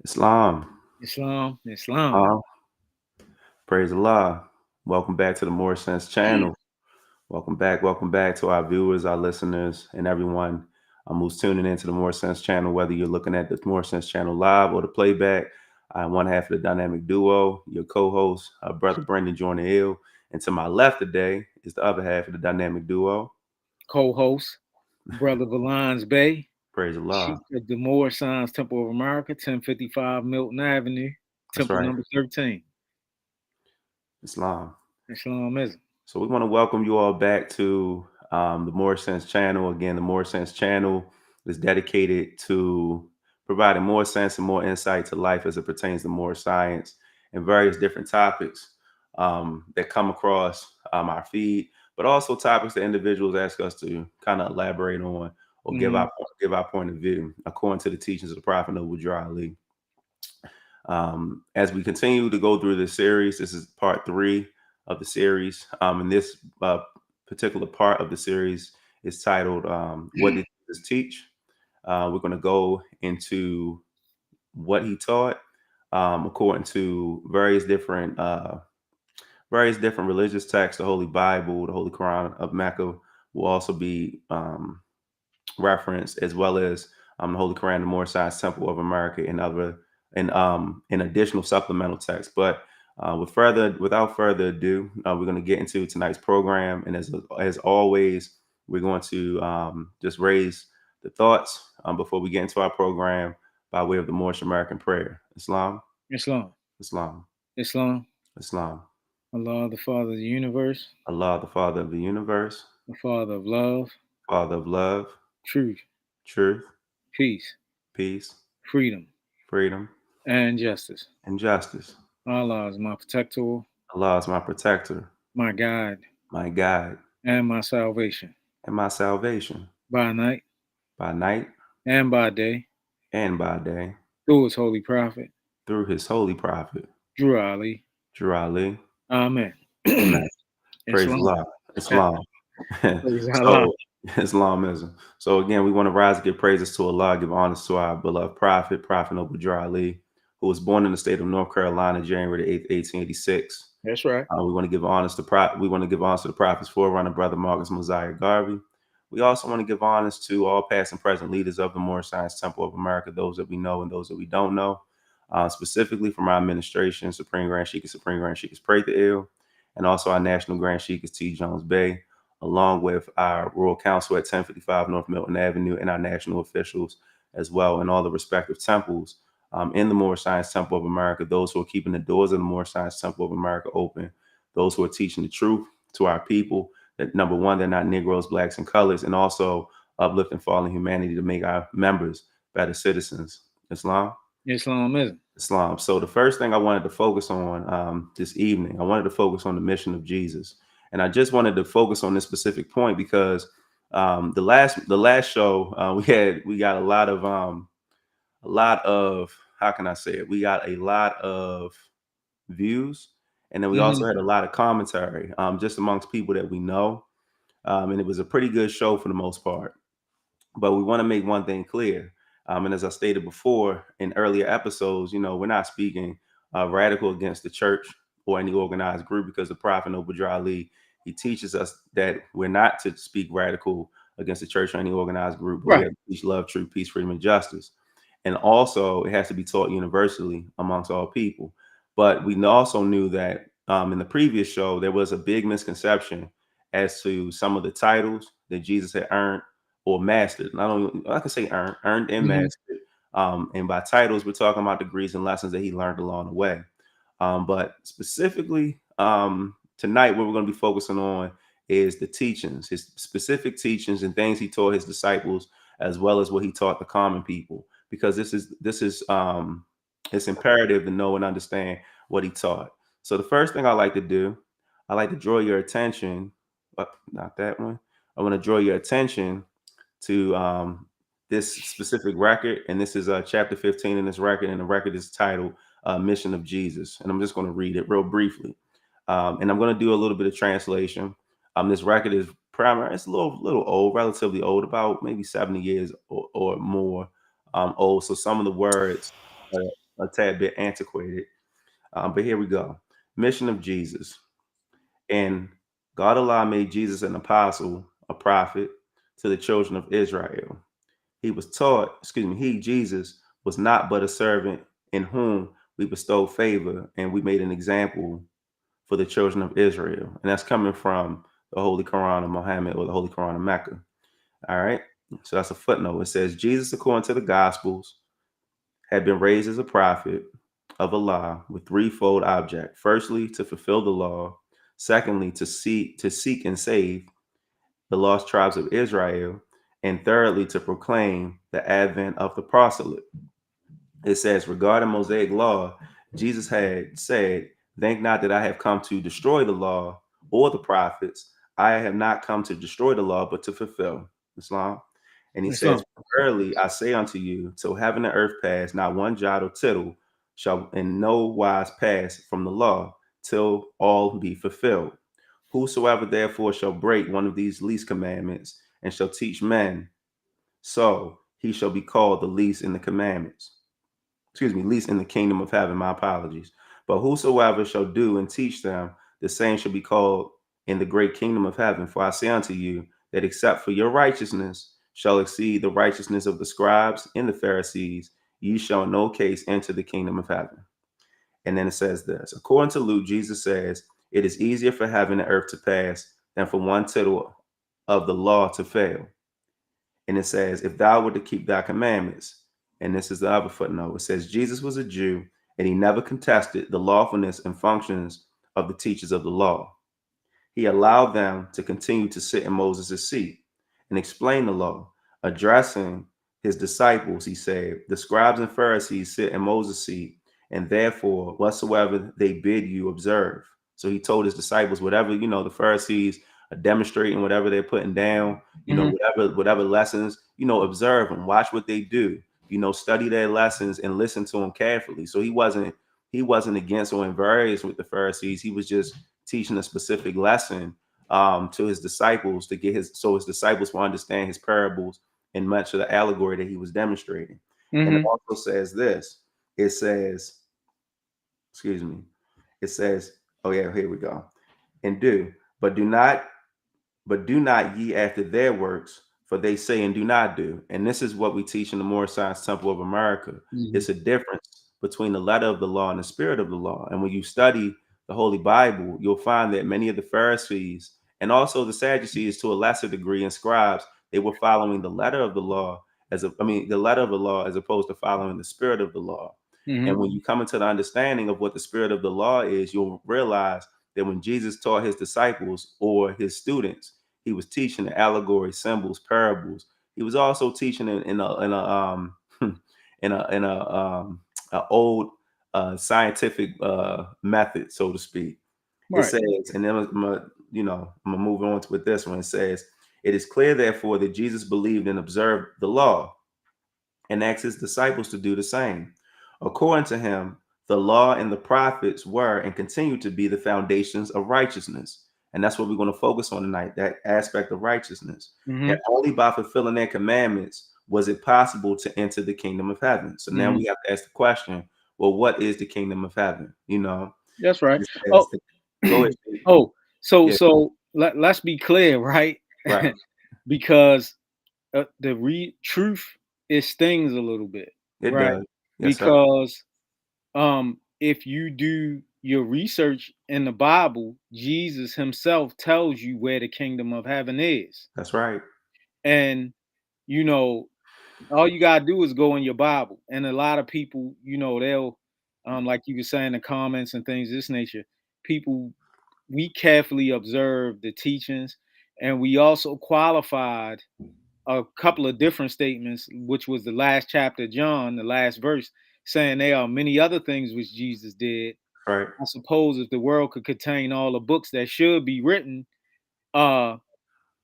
Islam. Islam. Uh, Praise Allah. Welcome back to the Moorish Sense Channel. Welcome back to our viewers, our listeners, and everyone who's tuning into the Moorish Sense Channel, whether you're looking at the Moorish Sense Channel live or the playback. I'm one half of the dynamic duo, your co-host, Brother Brendan Jordan Hill. And to my left today is the other half of the dynamic duo. Co-host, Brother Valans Bay, Praise Allah. Chief of the Moorish Science Temple of America, 1055 Milton Avenue, That's Temple right. number 13. Islam. Islamism. So we want to welcome you all back to the Moorish Sense Channel. Again, the Moorish Sense Channel is dedicated to providing more sense and more insight to life as it pertains to Moorish science and various different topics that come across our feed, but also topics that individuals ask us to kind of elaborate on or give our point of view according to the teachings of the Prophet Noble Ali. As we continue to go through this series, this is part 3 of the series. And this particular part of the series is titled What Did Jesus Teach? We're going to go into what he taught according to various different religious texts. The Holy Bible, the Holy Koran of Mecca will also be referenced, as well as the Holy Koran, the Moorish Science Temple of America, and other and additional supplemental text. But without further ado, we're going to get into tonight's program, and as always, we're going to just raise the thoughts before we get into our program by way of the Moorish American prayer. Islam, Islam. Islam, Islam. Islam. Allah, the Father of the universe, Allah, the Father of the universe, the Father of love, Father of love, truth, truth, peace, peace, freedom, freedom, and justice. and justice. Allah is my protector, Allah is my protector, my guide, my guide, and my salvation. and my salvation By night by night and by day, and by day through his holy prophet, through his holy prophet, Drew Ali. Drew Ali. Amen. Amen. Praise Islam. Allah. Islam. Praise Allah. So, Islamism. So, again, we want to rise and give praises to Allah, give honors to our beloved prophet, Prophet Noble Drew Ali, who was born in the state of North Carolina, January the 8th, 1886. That's right. We want to give honors to we want to give honors to the prophet's forerunner, Brother Marcus Mosiah Garvey. We also want to give honors to all past and present leaders of the Moorish Science Temple of America, those that we know and those that we don't know, specifically from our administration, Supreme Grand Sheikh Pray the Ill, and also our National Grand Sheikh T. Jones Bay, along with our Royal Council at 1055 North Milton Avenue and our national officials as well, and all the respective temples in the Moorish Science Temple of America, those who are keeping the doors of the Moorish Science Temple of America open, those who are teaching the truth to our people, that number one, they're not Negroes, blacks, and colors, and also uplifting fallen humanity to make our members better citizens. Islam? Islamism. Islam. So the first thing I wanted to focus on this evening, I wanted to focus on the mission of Jesus. And I just wanted to focus on this specific point because the last show we got a lot of, how can I say it? We got a lot of views, and then we also had a lot of commentary just amongst people that we know. And it was a pretty good show for the most part. But we want to make one thing clear. And as I stated before in earlier episodes, we're not speaking radical against the church or any organized group, because the Prophet Noble Ali, he teaches us that we're not to speak radical against the church or any organized group, but we have to teach love, truth, peace, freedom, and justice. And also, it has to be taught universally amongst all people. But we also knew that in the previous show, there was a big misconception as to some of the titles that Jesus had earned or mastered. Not only, I can say earned and mastered. And by titles, we're talking about degrees and lessons that he learned along the way. But specifically, tonight, what we're going to be focusing on is the teachings, his specific teachings and things he taught his disciples, as well as what he taught the common people. Because this is it's imperative to know and understand what he taught. So the first thing I like to do, I like to draw your attention, not that one. I want to draw your attention to this specific record, and this is chapter 15 in this record, and the record is titled Mission of Jesus. And I'm just going to read it real briefly. And I'm going to do a little bit of translation. This record is primary, it's a little old, relatively old, about maybe 70 years or more old. So some of the words a tad bit antiquated. But here we go. Mission of Jesus. And God Allah made Jesus an apostle, a prophet to the children of Israel. He was taught, he, Jesus, was not but a servant in whom we bestowed favor and we made an example for the children of Israel. And that's coming from the Holy Koran of Muhammad, or the Holy Koran of Mecca. All right. So that's a footnote. It says Jesus, according to the Gospels, had been raised as a prophet of Allah with threefold object. Firstly, to fulfill the law. Secondly, to seek and save the lost tribes of Israel. And thirdly, to proclaim the advent of the proselyte. It says, regarding Mosaic law, Jesus had said, think not that I have come to destroy the law or the prophets. I have not come to destroy the law, but to fulfill. Islam. And he says, verily I say unto you, till heaven and earth pass, not one jot or tittle shall in no wise pass from the law, till all be fulfilled. Whosoever therefore shall break one of these least commandments and shall teach men, so he shall be called the least in the commandments. Least in the kingdom of heaven. My apologies. But whosoever shall do and teach them, the same shall be called in the great kingdom of heaven. For I say unto you that except for your righteousness shall exceed the righteousness of the scribes and the Pharisees, ye shall in no case enter the kingdom of heaven. And then it says this, according to Luke, Jesus says, it is easier for heaven and earth to pass than for one tittle of the law to fail. And it says, if thou were to keep thy commandments, and this is the other footnote, it says, Jesus was a Jew, and he never contested the lawfulness and functions of the teachers of the law. He allowed them to continue to sit in Moses' seat and explain the law. Addressing his disciples, he said, the scribes and Pharisees sit in Moses' seat, and therefore whatsoever they bid you observe. So he told his disciples, whatever, the Pharisees are demonstrating, whatever they're putting down, whatever lessons, observe them, watch what they do, study their lessons and listen to them carefully. So he wasn't against or in various with the Pharisees. He was just teaching a specific lesson to his disciples to get his disciples will understand his parables and much of the allegory that he was demonstrating. And it also says this. It says, oh yeah, here we go. And do not ye after their works, for they say and do not do. And this is what we teach in the Moorish Sense Temple of America. It's a difference between the letter of the law and the spirit of the law. And when you study the Holy Bible, you'll find that many of the Pharisees and also the Sadducees, to a lesser degree, and scribes, they were following the letter of the law the letter of the law as opposed to following the spirit of the law. And when you come into the understanding of what the spirit of the law is, you'll realize that when Jesus taught his disciples or his students, he was teaching the allegory, symbols, parables. He was also teaching in a old scientific method, so to speak. Right. It says, and then I'm gonna move on with this one. It says, it is clear, therefore, that Jesus believed and observed the law and asked his disciples to do the same. According to him, the law and the prophets were and continue to be the foundations of righteousness. And that's what we're going to focus on tonight, that aspect of righteousness. And only by fulfilling their commandments was it possible to enter the kingdom of heaven. So now we have to ask the question, well, what is the kingdom of heaven? That's right. Go ahead. So let's be clear, right? Right. Because the truth, it stings a little bit. It right? does. Yes, because if you do your research in the Bible, Jesus himself tells you where the kingdom of heaven is. That's right. And all you gotta do is go in your Bible. And a lot of people, they'll like you were saying, the comments and things of this nature, people, we carefully observe the teachings, and we also qualified a couple of different statements, which was the last chapter of John, the last verse, saying there are many other things which Jesus did. Right. I suppose if the world could contain all the books that should be written, then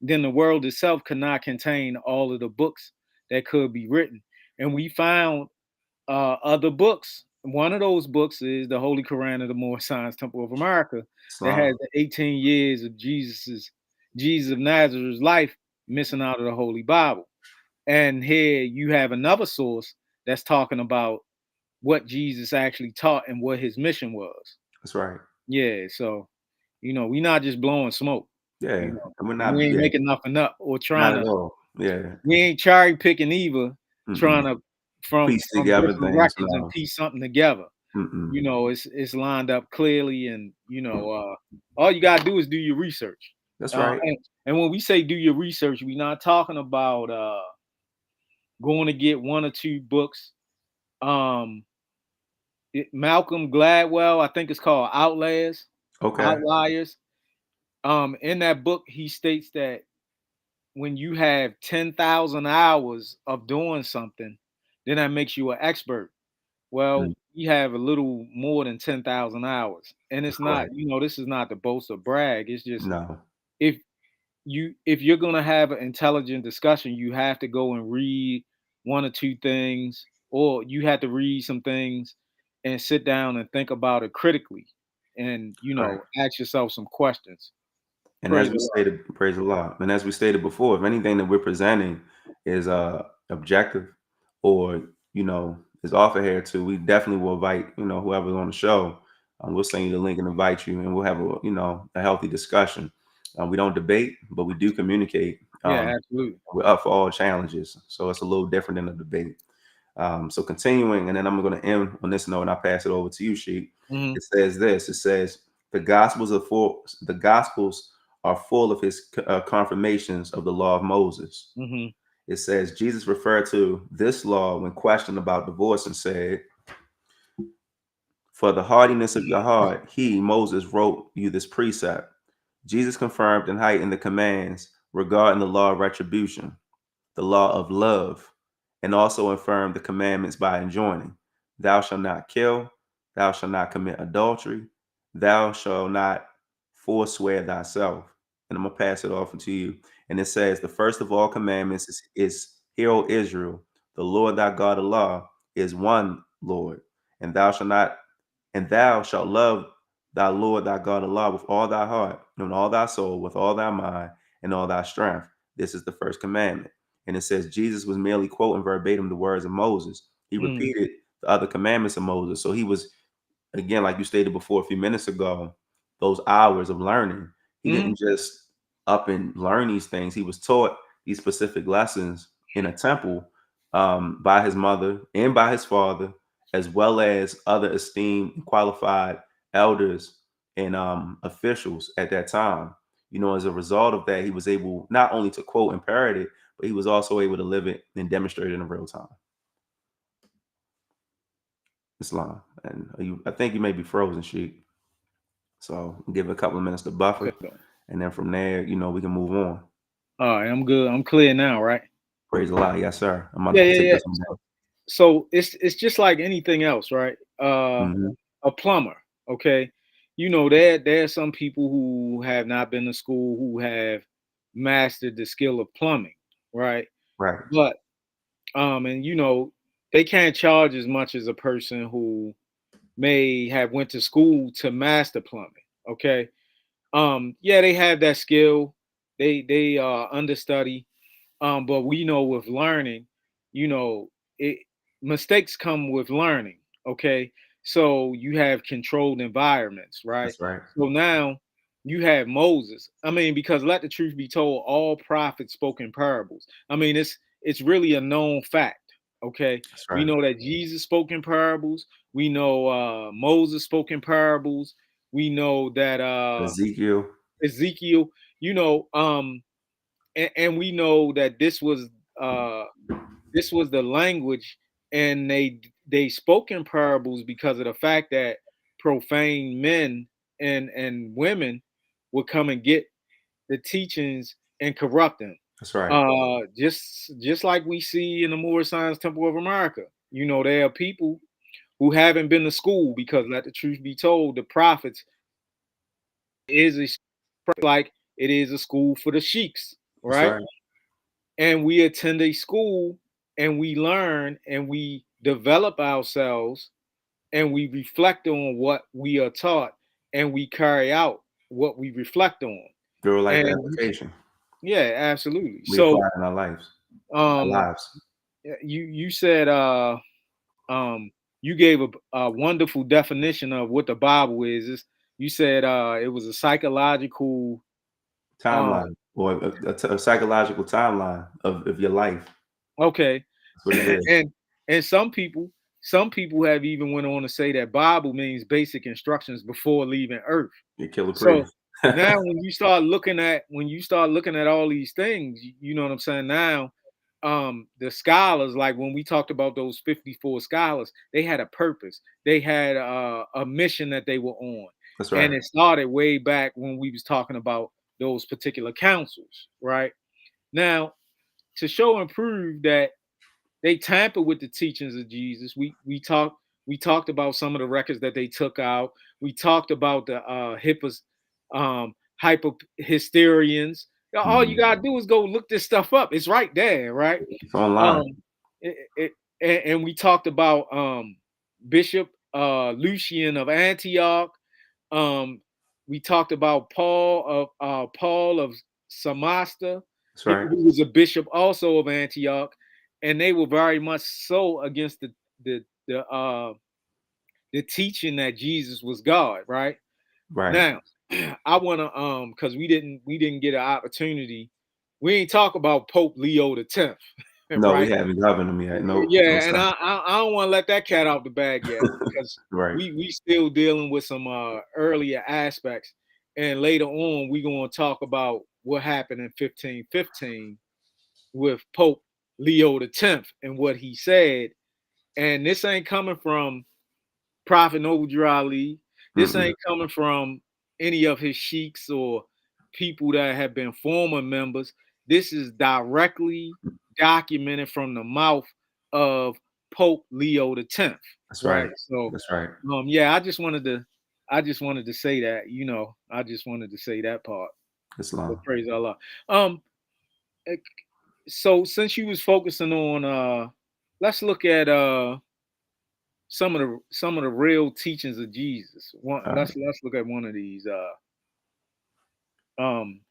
the world itself could not contain all of the books that could be written. And we found other books. One of those books is the Holy Koran of the Moorish Sense Temple of America, that has the 18 years of Jesus of Nazareth's life missing out of the Holy Bible. And here you have another source that's talking about what Jesus actually taught and what his mission was. That's right. Yeah, so we not just blowing smoke, Yeah, and we're and we not. ain't Yeah, making nothing up or not trying at to. all. Yeah. We ain't cherry picking either, trying Mm-mm. to from Piece from together different things. records and No. piece something together. Mm-mm. It's lined up clearly, and all you gotta do is do your research. That's Uh, right. and, and when we say do your research, we're not talking about going to get one or two books. Um, Malcolm Gladwell, I think it's called Okay. Outliers. In that book, he states that when you have 10,000 hours of doing something, then that makes you an expert. Well, Mm. you have a little more than 10,000 hours. And it's That's not, correct. this is not to boast or brag. It's just No. if if you're gonna have an intelligent discussion, you have to go and read one or two things, or you have to read some things and sit down and think about it critically and Right. ask yourself some questions. And Praise as we the Lord. stated, praise the Lord. And as we stated before, if anything that we're presenting is objective or is off of here too, we definitely will invite whoever's on the show. We'll send you the link and invite you, and we'll have a healthy discussion. We don't debate, but we do communicate. Yeah, absolutely. We're up for all challenges, so it's a little different than a debate. So continuing, and then I'm going to end on this note, and I'll pass it over to you, Sheik. Hmm. It says this. It says the Gospels are full of his confirmations of the law of Moses. Hmm. It says Jesus referred to this law when questioned about divorce and said, "For the hardiness of your heart, he, Moses, wrote you this precept." Jesus confirmed and heightened the commands regarding the law of retribution, the law of love, and also affirmed the commandments by enjoining, "Thou shalt not kill, thou shalt not commit adultery, thou shalt not forswear thyself." And I'm going to pass it off to you. And it says, the first of all commandments is Hear, O Israel, the Lord thy God, Allah, is one Lord, and thou shalt love thy Lord thy God, Allah, with all thy heart, and all thy soul, with all thy mind, and all thy strength. This is the first commandment. And it says Jesus was merely quoting verbatim the words of Moses. He Hmm. repeated the other commandments of Moses. So he was, again, like you stated before a few minutes ago, those hours of learning. He Hmm. didn't just up and learn these things. He was taught these specific lessons in a temple by his mother and by his father, as well as other esteemed and qualified elders and officials at that time. As a result of that, he was able not only to quote and parrot it, but he was also able to live it and demonstrate it in real time. Islam. And I think you may be frozen, Sheik. So give it a couple of minutes to buffer. Okay. And then from there, we can move on. All right, I'm good. I'm clear now, right? Praise Allah. Yes, sir. I'm Yeah, about to yeah, take yeah. this one down. So it's just like anything else, right? Hmm. A plumber, okay? There are some people who have not been to school who have mastered the skill of plumbing, right? Right. But and they can't charge as much as a person who may have went to school to master plumbing, okay? Yeah, they have that skill. They understudy. But we know with learning, you know, it mistakes come with learning. Okay. So you have controlled environments, right? That's right. So now you have Moses. I mean, because let the truth be told, all prophets spoke in parables. I mean, it's really a known fact. Okay. That's We right. know that Jesus spoke in parables. We know Moses spoke in parables. We know that Ezekiel. Ezekiel, you know, and we know that uh this was the language, and they spoke in parables because of the fact that profane men and women would come and get the teachings and corrupt them. That's right. Just like we see in the Moorish Science Temple of America. There are people who haven't been to school because, let the truth be told, the prophets is a like it is a school for the sheiks, That's right? right. And we attend a school and we learn and we develop ourselves and we reflect on what we are taught and we carry out what we reflect on. Real life And application. yeah, absolutely. We So apply it in our lives. Our um lives. you said you gave a wonderful definition of what the Bible is. You said it was a psychological. Um, Timeline or a psychological timeline of your life. okay, That's what it is. and some people have even went on to say that Bible means basic instructions before leaving Earth. Your killer So priest. now when you start looking at all these things, you know what I'm saying? Now, the scholars, like when we talked about those 54 scholars, they had a purpose. They had a mission that they were on. That's And right. it started way back when we was talking about those particular councils, right? Now, to show and prove that they tampered with the teachings of Jesus. We talked about some of the records that they took out. We talked about the hyper hysterians. All you Mhm. gotta do is go look this stuff up. It's right there, right? It's online. Um, and we talked about Bishop Lucian of Antioch. Um, we talked about Paul of Samasta, That's right. who was a bishop also of Antioch, and they were very much so against the the uh, the teaching that Jesus was God. Right Right. now, I want to because we didn't get an opportunity. We ain't talk about Pope Leo the Tenth, No, we right? haven't governed them yet. No, no, Yeah, and sir. I don't want to let that cat out the bag yet because Right. we still dealing with some earlier aspects, and later on we gonna talk about what happened in 1515 with Pope Leo the Tenth and what he said. And this ain't coming from Prophet Noble Ali. This Mm-mm. ain't coming from any of his sheiks or people that have been former members. This is directly documented from the mouth of Pope Leo the Tenth. That's right. Right. So That's right. yeah, I just wanted to say that, I just wanted to say that part. But Islam. praise Allah. Um eh, so since you was focusing on let's look at some of the real teachings of Jesus. All right. Let's look at one of these.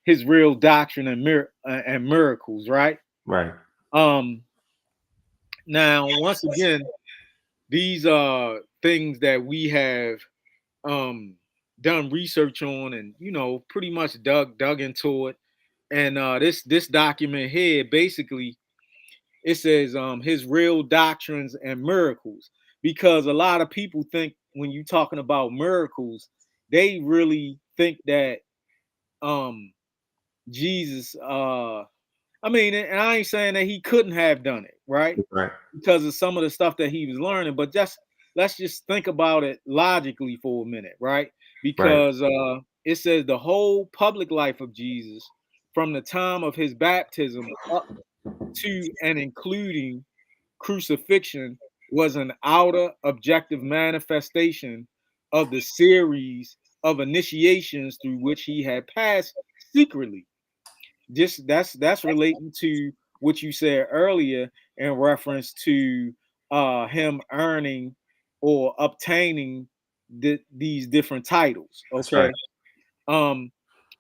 His real doctrine and miracles, right? Right. Um, Now, once again, these are things that we have um done research on, and pretty much dug into it. And this document here basically it says his real doctrines and miracles, because a lot of people think when you're talking about miracles, they really think that um Jesus I mean, and I ain't saying that he couldn't have done it, right? That's right. Because of some of the stuff that he was learning, but just let's just think about it logically for a minute, right? Right. Because it says the whole public life of Jesus from the time of his baptism up to and including crucifixion was an outer objective manifestation of the series of initiations through which he had passed secretly. Just that's relating to what you said earlier in reference to him earning or obtaining these different titles. That's right. Okay. um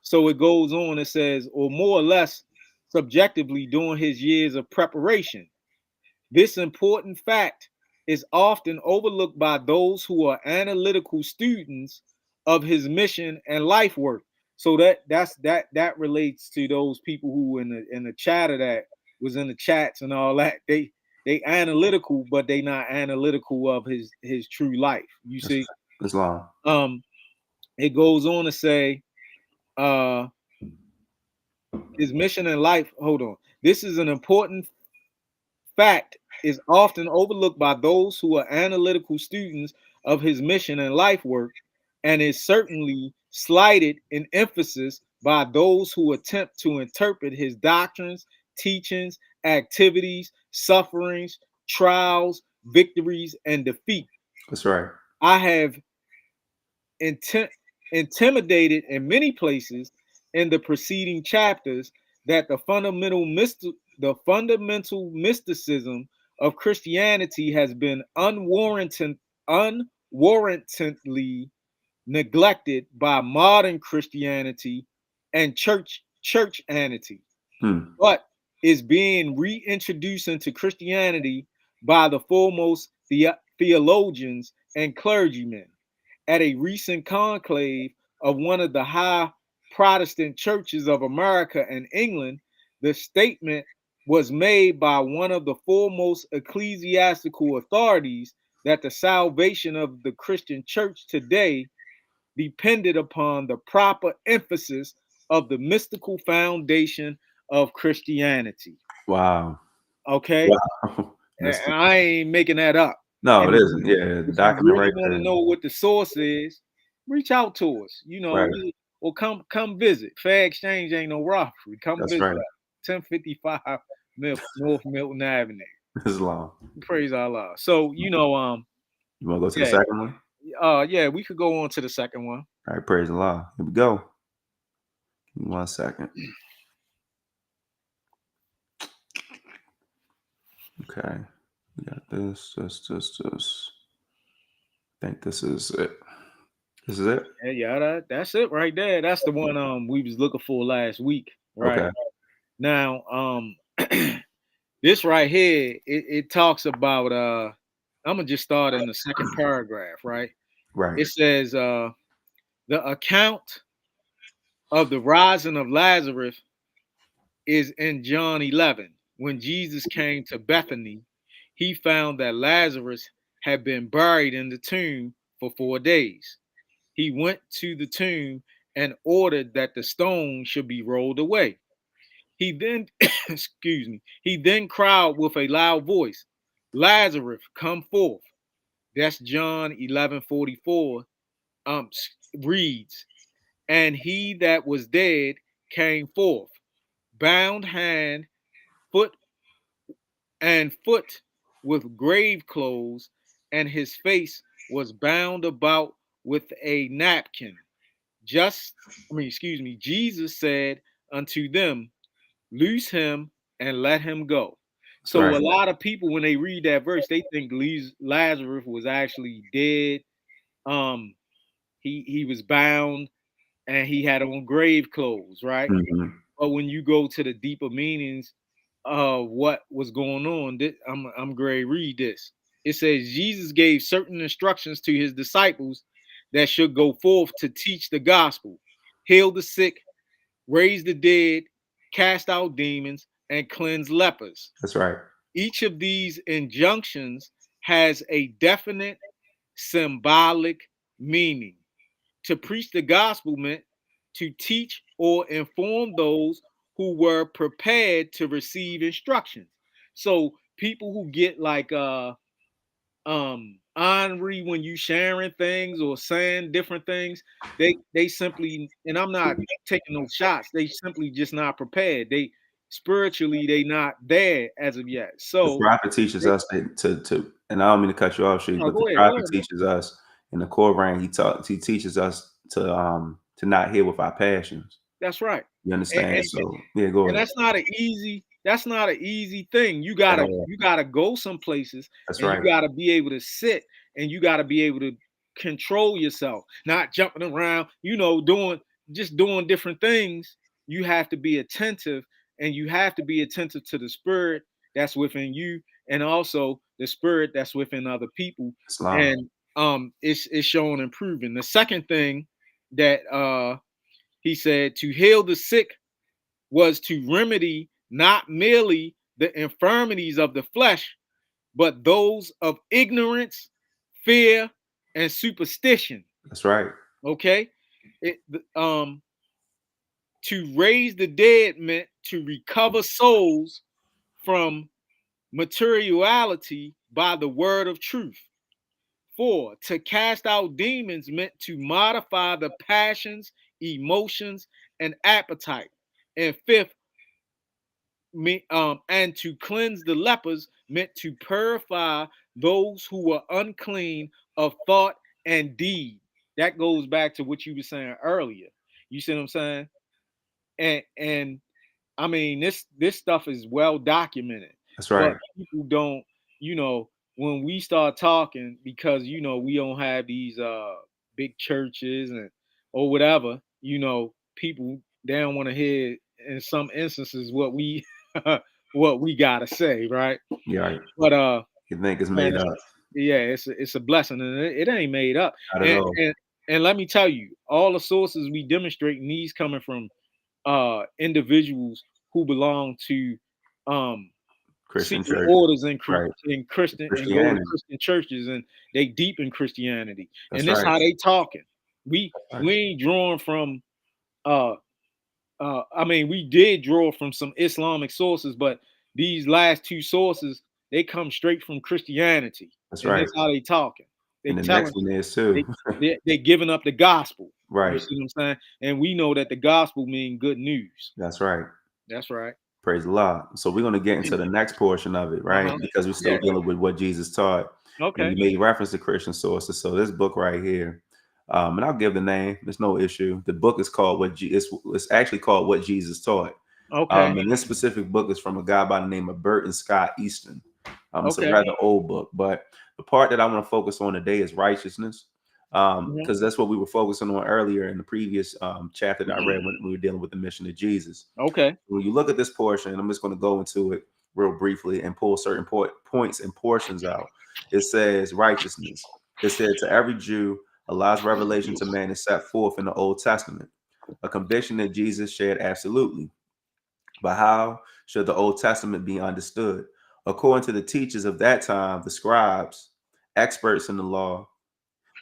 so it goes on, it says, or more or less subjectively during his years of preparation. This important fact is often overlooked by those who are analytical students of his mission and life work. So that relates to those people who in the chatter that was in the chats and all that. They analytical, but they not analytical of his true life. You That's see, Islam. um, it goes on to say, uh, his mission and life. Hold on, this is an important fact is often overlooked by those who are analytical students of his mission and life work, and is certainly slighted in emphasis by those who attempt to interpret his doctrines, teachings, activities, sufferings, trials, victories, and defeat. That's right. I have inti- intimidated in many places in the preceding chapters that the fundamental mysticism of Christianity has been unwarrantedly neglected by modern Christianity and churchanity, Hmm. but is being reintroduced into Christianity by the foremost theologians, and clergymen. At a recent conclave of one of the high Protestant churches of America and England, the statement was made by one of the foremost ecclesiastical authorities that the salvation of the Christian church today depended upon the proper emphasis of the mystical foundation of Christianity. Wow. Okay? Wow. And I ain't making that up. No, it And isn't. Yeah, the if you document really right want to there. know what the source is, reach out to us. Right. Or come visit. Fair exchange ain't no robbery. Come That's visit right. us. 1055 North Milton Avenue. This is long. Praise Allah. So, You want to go to the yeah, second one? yeah, we could go on to the second one. All right, praise Allah. Here we go. Give me 1 second. Okay. We got this. I think this is it. This is it? Yeah, that's it right there. That's the one we was looking for last week. Right. Okay. Now, this right here, it talks about I'm gonna just start in the second paragraph, right? Right. It says the account of the rising of Lazarus is in John 11. When Jesus came to Bethany, he found that Lazarus had been buried in the tomb for 4 days. He went to the tomb and ordered that the stone should be rolled away. He then, excuse me, he then cried with a loud voice, Lazarus, come forth. That's John 11:44. Reads, and he that was dead came forth, bound hand, foot, and foot with grave clothes, and his face was bound about with a napkin. Jesus said unto them, loose him and let him go. That's So right. a lot of people, when they read that verse, they think Lazarus was actually dead. Um, he was bound and he had on grave clothes, right? Mm-hmm. But when you go to the deeper meanings of what was going on, I'm going to read this. It says Jesus gave certain instructions to his disciples that should go forth to teach the gospel, heal the sick, raise the dead, cast out demons, and cleanse lepers. That's right. Each of these injunctions has a definite symbolic meaning. To preach the gospel meant to teach or inform those who were prepared to receive instructions. So people who get like Henri, when you sharing things or saying different things, they simply, and I'm not taking no shots, they simply just not prepared. They spiritually they not there as of yet. The So prophet teaches us to and I don't mean to cut you off, Sheik, no, but the go prophet ahead. teaches us in the Koran, he teaches us to not hit with our passions. That's right. You And, understand? and, So yeah, go and ahead. that's not an easy thing. You At gotta all. you gotta go some places That's and you right. gotta be able to sit and you gotta be able to control yourself, not jumping around, doing different things. You have to be attentive and you have to be attentive to the spirit that's within you and also the spirit that's within other people. Islam. And it's showing improving. The second thing that he said to heal the sick was to remedy not merely the infirmities of the flesh, but those of ignorance, fear, and superstition. That's right. Okay, it, to raise the dead meant to recover souls from materiality by the word of truth. 4, to cast out demons meant to modify the passions, emotions, and appetite. And 5th, and to cleanse the lepers meant to purify those who were unclean of thought and deed. That goes back to what you were saying earlier. You see what I'm saying? And I mean this stuff is well documented, That's but right. people don't, when we start talking, because we don't have these big churches and or whatever, people, they don't want to hear in some instances what we what we gotta say, right? Yeah, right. But You think it's man, made up. yeah, it's a blessing, and it ain't made up. Not at And all. and and let me tell you, all the sources we demonstrating these coming from individuals who belong to um Christian secret church, orders in right? Christian and go to Christianity. Christian churches, and they deep in Christianity, That's and this right. how they talking. We That's right. we ain't drawing from uh I mean, we did draw from some Islamic sources, but these last two sources, they come straight from Christianity, That's and right. this how they talking. They And the telling next one is they too. they giving up the gospel. You Right. see what I'm saying? And we know that the gospel mean good news. That's right. That's right. Praise the Lord. So we're going to get into the next portion of it, right? Uh-huh. Because we're still Yeah. dealing with what Jesus taught. And Okay. you made reference to Christian sources. So this book right here, and I'll give the name. There's no issue. The book is called it's actually called What Jesus Taught. Okay. And this specific book is from a guy by the name of Burton Scott Easton. It's a Okay. rather old book, but the part that I want to focus on today is righteousness, Mhm. because that's what we were focusing on earlier in the previous chapter that I read when we were dealing with the mission of Jesus. Okay. When you look at this portion, I'm just going to go into it real briefly and pull certain points and portions out. It says righteousness. It said to every Jew, Allah's revelation to man is set forth in the Old Testament, a conviction that Jesus shared absolutely. But how should the Old Testament be understood? According to the teachers of that time, the scribes, experts in the law,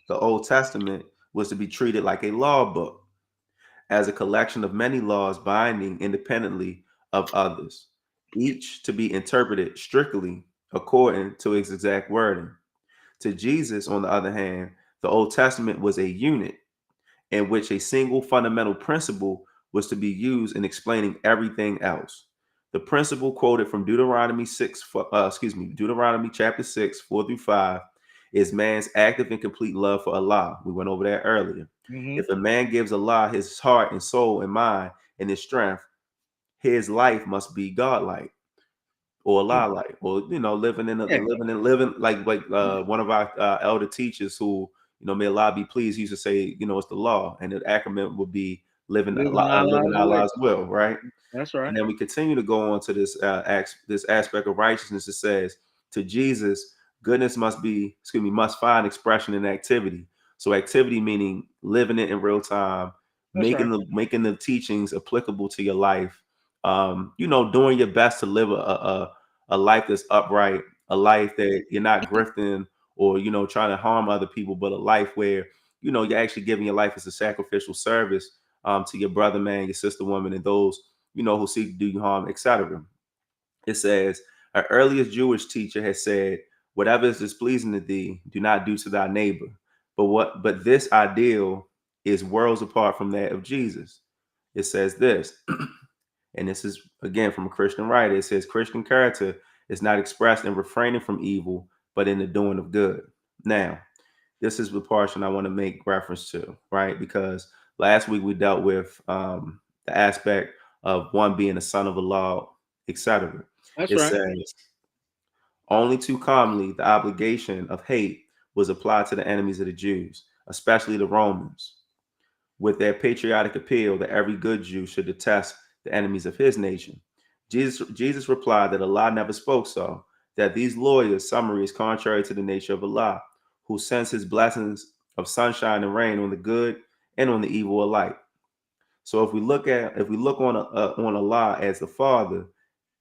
the Old Testament was to be treated like a law book, as a collection of many laws binding independently of others, each to be interpreted strictly according to its exact wording. To Jesus, on the other hand, the Old Testament was a unit in which a single fundamental principle was to be used in explaining everything else. The principle quoted from Deuteronomy chapter 6, 4 through 5, is man's active and complete love for Allah. We went over that earlier. Mhm. If a man gives Allah his heart and soul and mind and his strength, his life must be godlike or Mm. Allah like, or Yeah. living like one of our elder teachers who, may Allah be pleased, he used to say, it's the law, and the acronym would be Living Allah's living way. Allah's will, right? That's right. And then we continue to go on to this aspect of righteousness. It says, to Jesus, goodness must find expression in activity. So activity meaning living it in real time, That's right. making the teachings applicable to your life. Doing your best to live a life that's upright, a life that you're not grifting or trying to harm other people, but a life where you're actually giving your life as a sacrificial service to your brother, man, your sister, woman, and those who seek to do you harm, etc. It says, our earliest Jewish teacher has said, whatever is displeasing to thee, do not do to thy neighbor. But this ideal is worlds apart from that of Jesus. It says this, and this is again from a Christian writer. It says Christian character is not expressed in refraining from evil, but in the doing of good. Now, this is the portion I want to make reference to, right? Because last week we dealt with the aspect of one being a son of Allah, etc. That's It right. says, only too commonly, the obligation of hate was applied to the enemies of the Jews, especially the Romans, with their patriotic appeal that every good Jew should detest the enemies of his nation. Jesus replied that Allah never spoke so, that these lawyers' summary is contrary to the nature of Allah, who sends his blessings of sunshine and rain on the good and on the evil alike. So if we look on Allah as the Father,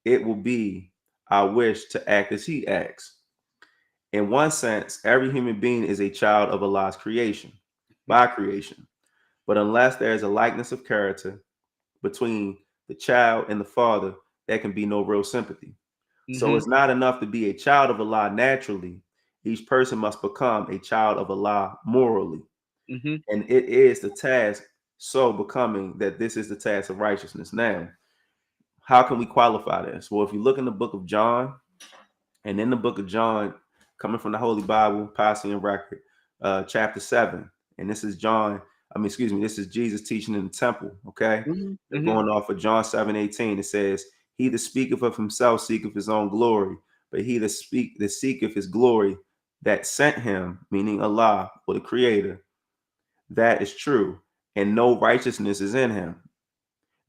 it will be our wish to act as He acts. In one sense, every human being is a child of Allah's creation, by creation. But unless there is a likeness of character between the child and the father, there can be no real sympathy. So Mhm. it's not enough to be a child of Allah naturally. Each person must become a child of Allah morally. Mhm. And it is the task so becoming that this is the task of righteousness. Now, how can we qualify this? Well, if you look in the book of John, and in the book of John, coming from the Holy Bible, Passing and Record, chapter 7. And this is this is Jesus teaching in the temple. Okay. Mhm. They're Mhm. going off of John 7:18. It says, he that speaketh of himself seeketh his own glory, but he that seeketh his glory that sent him, meaning Allah or the creator, that is true, and no righteousness is in him.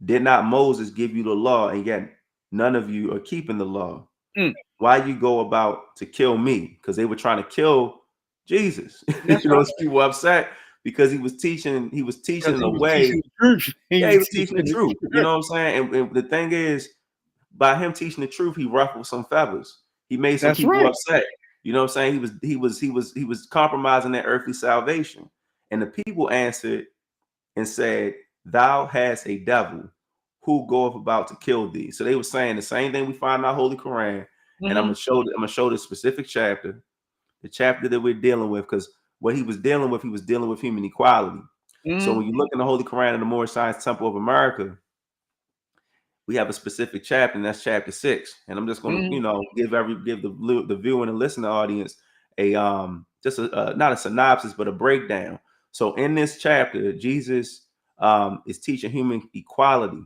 Did not Moses give you the law, and yet none of you are keeping the law? Mm. why you go about to kill me? Because they were trying to kill Jesus. That's right. Those people were upset because he was teaching. He was teaching Because in he a was way. teaching the truth. He Yeah, he was was teaching the teaching the truth. You truth. know what I'm saying? And the thing is, by him teaching the truth, he ruffled some feathers. He made some That's people right. upset. You know what I'm saying? He was compromising their earthly salvation. And the people answered and said, "Thou hast a devil who goeth about to kill thee." So they were saying the same thing we find in our Holy Koran. And Mm-hmm. I'm gonna show the specific chapter, the chapter that we're dealing with, because what he was dealing with human equality. So Mm-hmm. when you look in the Holy Koran in the Moorish Science Temple of America, we have a specific chapter, and that's chapter 6. And I'm just going to, Mm-hmm. give the viewer and the listener audience a just a not a synopsis, but a breakdown. So in this chapter, Jesus is teaching human equality,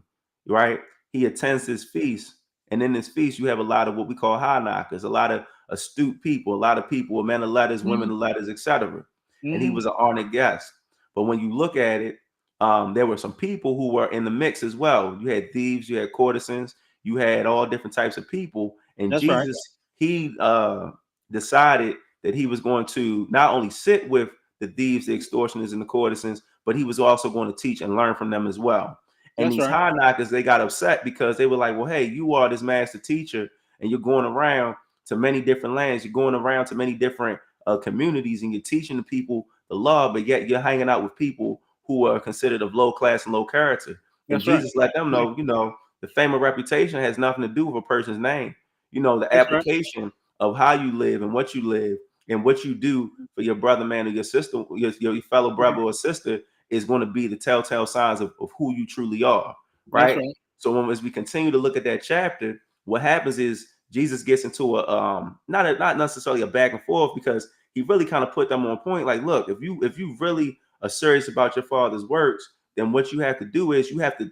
right? He attends this feast, and in this feast, you have a lot of what we call high knockers, a lot of astute people, a lot of people, men of letters, women of letters, etc. And he Mm-hmm. was an honored guest. But when you look at it, there were some people who were in the mix as well. You had thieves, you had courtesans, you had all different types of people. And That's right. Jesus, he decided that he was going to not only sit with the thieves, the extortioners, and the courtesans, but he was also going to teach and learn from them as well. And That's these right. high knockers, they got upset because they were like, well, hey, you are this master teacher, and you're going around to many different lands, you're going around to many different communities, and you're teaching the people the law, but yet you're hanging out with people who are considered of low class and low character. And That's right. Jesus let them know, the fame or reputation has nothing to do with a person's name. The That's right. application of how you live and what you live and what you do for your brother, man, or your sister, your fellow brother or sister is going to be the telltale signs of who you truly are, That's right? right. So as we continue to look at that chapter, what happens is Jesus gets into a not necessarily a back and forth, because he really kind of put them on point. Like, look, if you really are serious about your father's works, then what you have to do is you have to,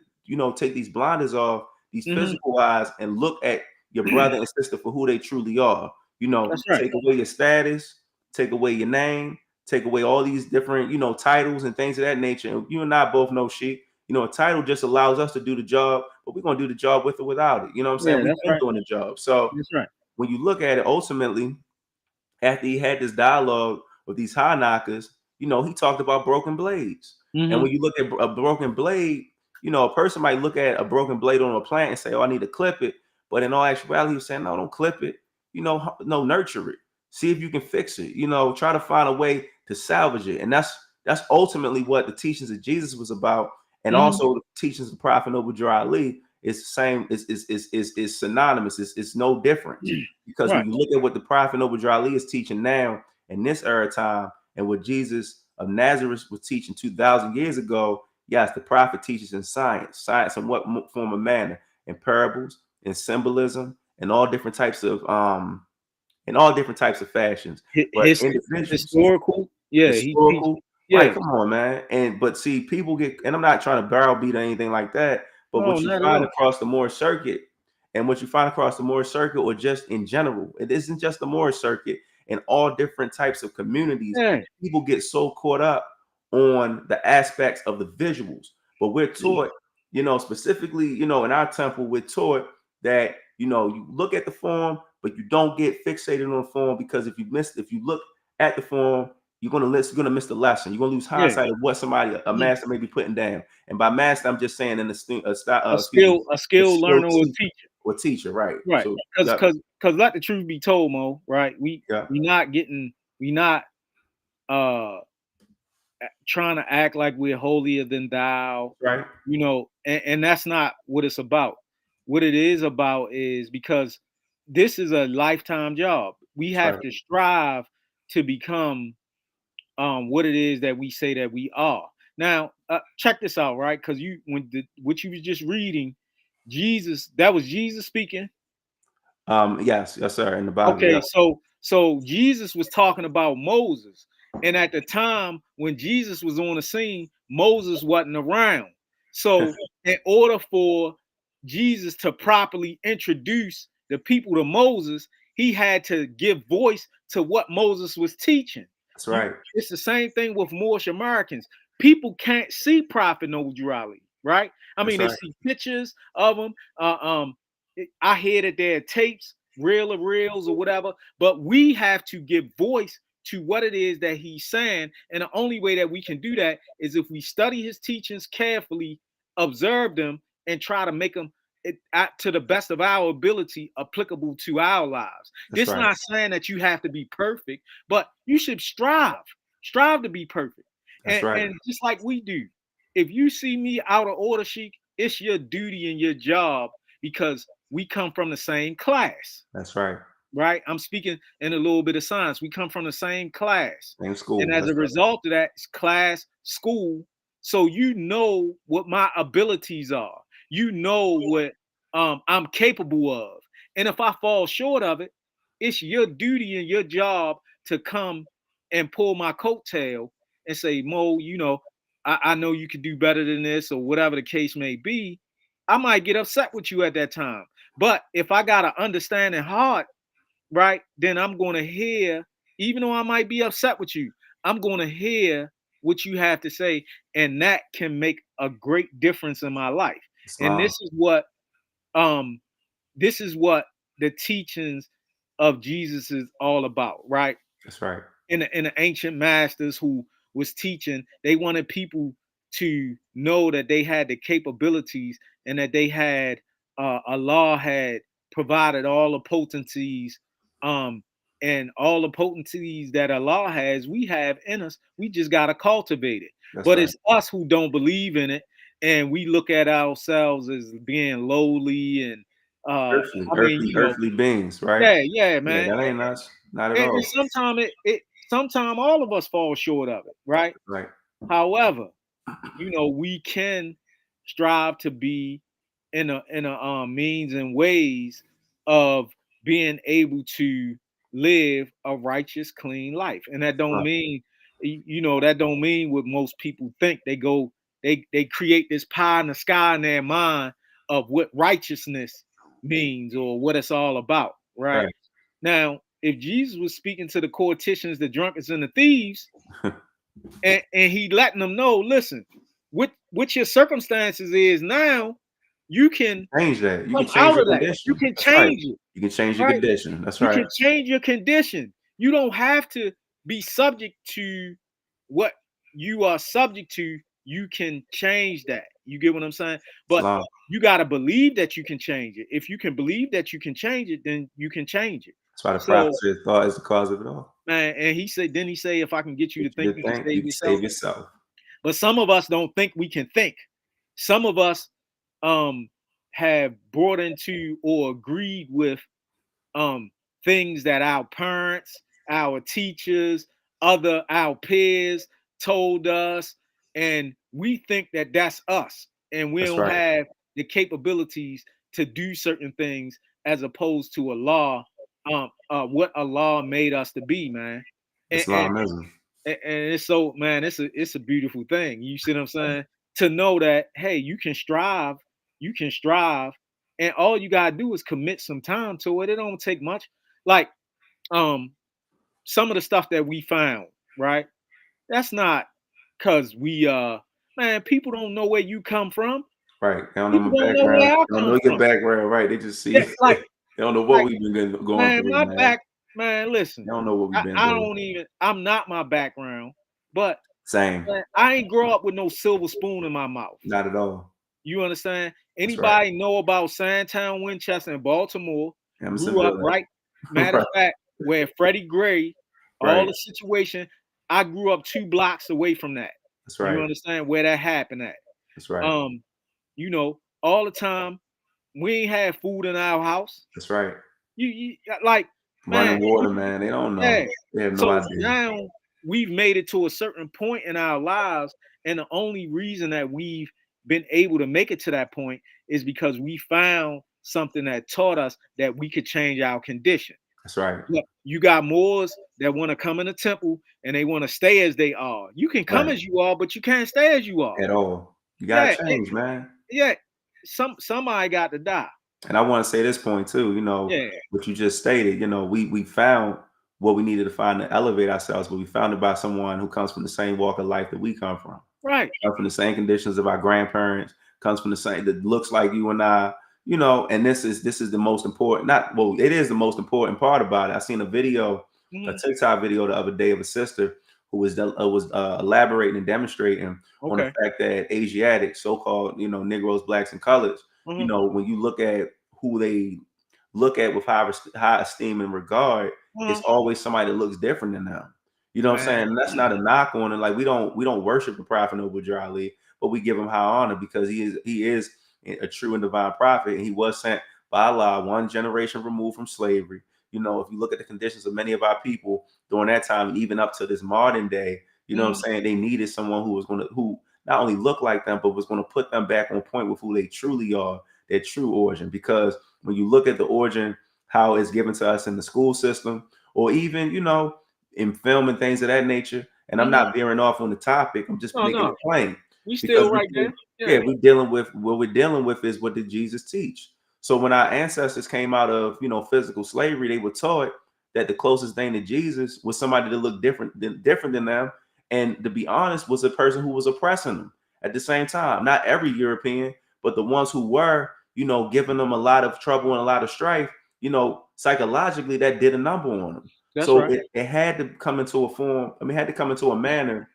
take these blinders off, these Mm-hmm. physical eyes, and look at your brother and sister for who they truly are. That's right. Take away your status, take away your name, take away all these different, titles and things of that nature. And you and I both know, Sheik, a title just allows us to do the job, but we're going to do the job with or without it. You know what I'm Yeah, saying? We've that's been right. doing the job. So That's right. when you look at it, ultimately, after he had this dialogue with these high knockers, he talked about broken blades. And Mm-hmm. when you look at a broken blade, a person might look at a broken blade on a plant and say, "Oh, I need to clip it." But in all actuality, he was saying, "No, don't clip it. No, nurture it. See if you can fix it. Try to find a way to salvage it." And that's ultimately what the teachings of Jesus was about, and Mm-hmm. also the teachings of Prophet Noble Drew Ali is the same. Is synonymous. It's no difference, because Right. when you look at what the Prophet Noble Drew Ali is teaching now in this era time, and what Jesus of Nazareth was teaching 2,000 years ago, yes, the prophet teaches in science in what form of manner, in parables, in symbolism, in all different types of fashions. But individuals, Historical. Yeah, he teach. historical, right? Yeah. Come on, man. But see, people get, and I'm not trying to barrel beat or anything like that. But No, what you not at find all. across the Moorish circuit, and what you find across the Moorish circuit, or just in general, it isn't just the Moorish circuit. In all different types of communities, Yeah. people get so caught up on the aspects of the visuals. But we're taught, specifically, in our temple, we're taught that you look at the form, but you don't get fixated on the form, because if you look at the form, you're gonna miss the lesson. You're gonna lose Yeah. hindsight of what a master may be putting down. And by master, I'm just saying in the excuse me, A a skill skilled learner or teacher teacher. or teacher, right? Right. So Because yeah, because let the truth be told, Mo. Right. yeah, We not uh trying to act like we're holier than thou. right, And that's not what it's about. What it is about is, because this is a lifetime job. We that's have right. to strive to become what it is that we say that we are. Now, check this out, right? Because what you was just reading, Jesus, that was Jesus speaking. Yes, yes, sir. In the Bible, Okay, yeah, so Jesus was talking about Moses, and at the time when Jesus was on the scene, Moses wasn't around. So, in order for Jesus to properly introduce the people to Moses, he had to give voice to what Moses was teaching. that's right, It's the same thing with Moorish Americans. People can't see Prophet Noble Drew Ali, right? I that's mean, they right, see pictures of him. I hear that there are tapes reel of reels or whatever, but we have to give voice to what it is that he's saying. And the only way that we can do that is if we study his teachings carefully, observe them, and try to make them to the best of our ability applicable to our lives. That's This is right. not saying that you have to be perfect, but you should strive to be perfect. That's right. And just like we do, if you see me out of order, Sheik, it's your duty and your job, because we come from the same class. That's right. Right? I'm speaking in a little bit of science. We come from the same class. Same school. And as That's a right. result of that, it's class, school. So you know what my abilities are. You know what I'm capable of. And if I fall short of it, it's your duty and your job to come and pull my coattail and say, Mo, you know, I know you could do better than this, or whatever the case may be. I might get upset with you at that time. But if I got an understanding heart, right, then I'm going to hear, even though I might be upset with you, I'm going to hear what you have to say, and that can make a great difference in my life. And Islam. um this is what the teachings of Jesus is all about, right? That's right. In the ancient masters who was teaching, they wanted people to know that they had the capabilities, and that they had Allah had provided all the potencies, um, and all the potencies that Allah has, we have in us. We just gotta cultivate it. That's But right. it's us who don't believe in it, and we look at ourselves as being lowly and Earthly, I mean, earthly, you know, earthly beings, right? yeah, Yeah, man. that ain't us. Not at And all. sometimes sometimes all of us fall short of it, right? Right. However, you know, we can strive to be in a means and ways of being able to live a righteous, clean life. And that don't Right. mean, you know, that don't mean what most people think. They create this pie in the sky in their mind of what righteousness means or what it's all about, right? Right. Now, if Jesus was speaking to the courticians, the drunkards, and the thieves, and he letting them know, listen, what your circumstances is now, you can Change that. You can come change out your of that. You condition. can That's right. change it, You can change your right? condition. That's You right. can change your condition. You don't have to be subject to what you are subject to. You can change that. You get what I'm saying? But Islam. you got to believe that you can change it. If you can believe that you can change it, then you can change it. That's why the prophet So, said thought is the cause of it all. man, and he said, then he say, if I can get you If to you think, to you can think, save you can yourself. save yourself. But some of us don't think we can think. Some of us um, have brought into or agreed with um, things that our parents, our teachers, our peers told us, and we think that that's us, and we That's don't right. have the capabilities to do certain things as opposed to Allah, what Allah made us to be, man. And Islamism. and it's so, man, it's a beautiful thing. You see what I'm saying? To know that, hey, you can strive, and all you gotta do is commit some time to it. It don't take much. Like um some of the stuff that we found, right? That's not because we man, people don't know where you come from. Right. They don't know People my don't know background. where I They don't come know your from. background, right? They just see Yeah, they don't know what like we've been going man, through, my man. back, man, listen, They don't know what we've been I through. don't even, I'm not my background, but Same. man, I ain't grow up with no silver spoon in my mouth. Not at all. You understand? That's right. Anybody know about Sandtown, Winchester, and Baltimore? Grew up Emersonville. right. Matter of Right. fact, where Freddie Gray, all Right. the situation, I grew up 2 blocks away from that. That's You right. understand where that happened at? That's right. You know, all the time we ain't had food in our house. That's right. You like, man, Running water, man. They don't know. yeah. They have no So idea. now we've made it to a certain point in our lives, and the only reason that we've been able to make it to that point is because we found something that taught us that we could change our condition. That's right. Look, you got Moors that want to come in the temple and they want to stay as they are. You can come Right. as you are, but you can't stay as you are. At all. You gotta Yeah, change, man. yeah. Somebody got to die. And I want to say this point too, Yeah, what you just stated, we found what we needed to find to elevate ourselves, but we found it by someone who comes from the same walk of life that we come from. right. Come from the same conditions of our grandparents, comes from the same, that looks like you and I, you know, and this is the most important. Not well, it is the most important part about it. I seen a video, a TikTok video the other day of a sister who was elaborating and demonstrating on the Okay. fact that Asiatics, so-called, you know, Negroes, blacks, and coloreds, you know, when you look at who they look at with high esteem and regard, it's always somebody that looks different than them. You know what I'm saying? And that's not a knock on it. Like we don't worship the Prophet Noble Ali, but we give him high honor because he is a true and divine prophet, and he was sent by Allah, one generation removed from slavery. You know, if you look at the conditions of many of our people during that time, even up to this modern day, you know what I'm saying, they needed someone who not only looked like them, but was going to put them back on point with who they truly are, their true origin. Because when you look at the origin, how it's given to us in the school system, or even, you know, in film and things of that nature, and I'm not veering off on the topic, I'm just No, making it no, plain. we Because still right there. yeah, Yeah, we're dealing with what we're dealing with is what did Jesus teach? So when our ancestors came out of, you know, physical slavery, they were taught that the closest thing to Jesus was somebody that looked different than them, and to be honest, was a person who was oppressing them at the same time. Not every European, but the ones who were, you know, giving them a lot of trouble and a lot of strife. You know, psychologically, that did a number on them. that's So right. it had to come into a form. I mean, it had to come into a manner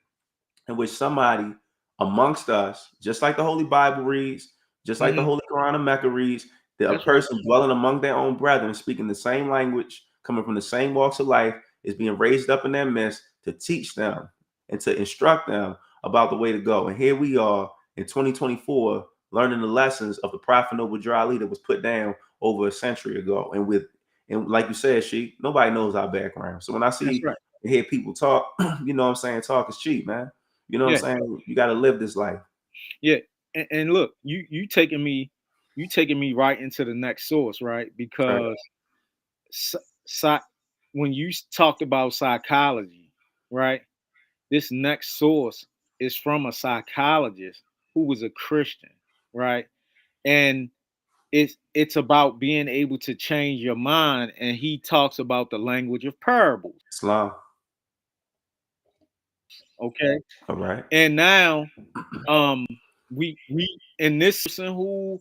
in which somebody amongst us, just like the Holy Bible reads, just like the Holy Koran of Mecca reads, that a That's right. person dwelling among their own brethren, speaking the same language, coming from the same walks of life, is being raised up in their midst to teach them and to instruct them about the way to go. And here we are in 2024, learning the lessons of the Prophet Noble Ali that was put down over a century ago. And like you said, nobody knows our background. So when I That's see right. and hear people talk, you know what I'm saying? Talk is cheap, man. You know what Yeah, I'm saying? You got to live this life. yeah. And look, you taking me right into the next source, right? Right. Because psy- when you talked about psychology, right? This next source is from a psychologist who was a Christian, right? And it's about being able to change your mind, and he talks about the language of parables. Islam. Okay. All right. And now we and this person who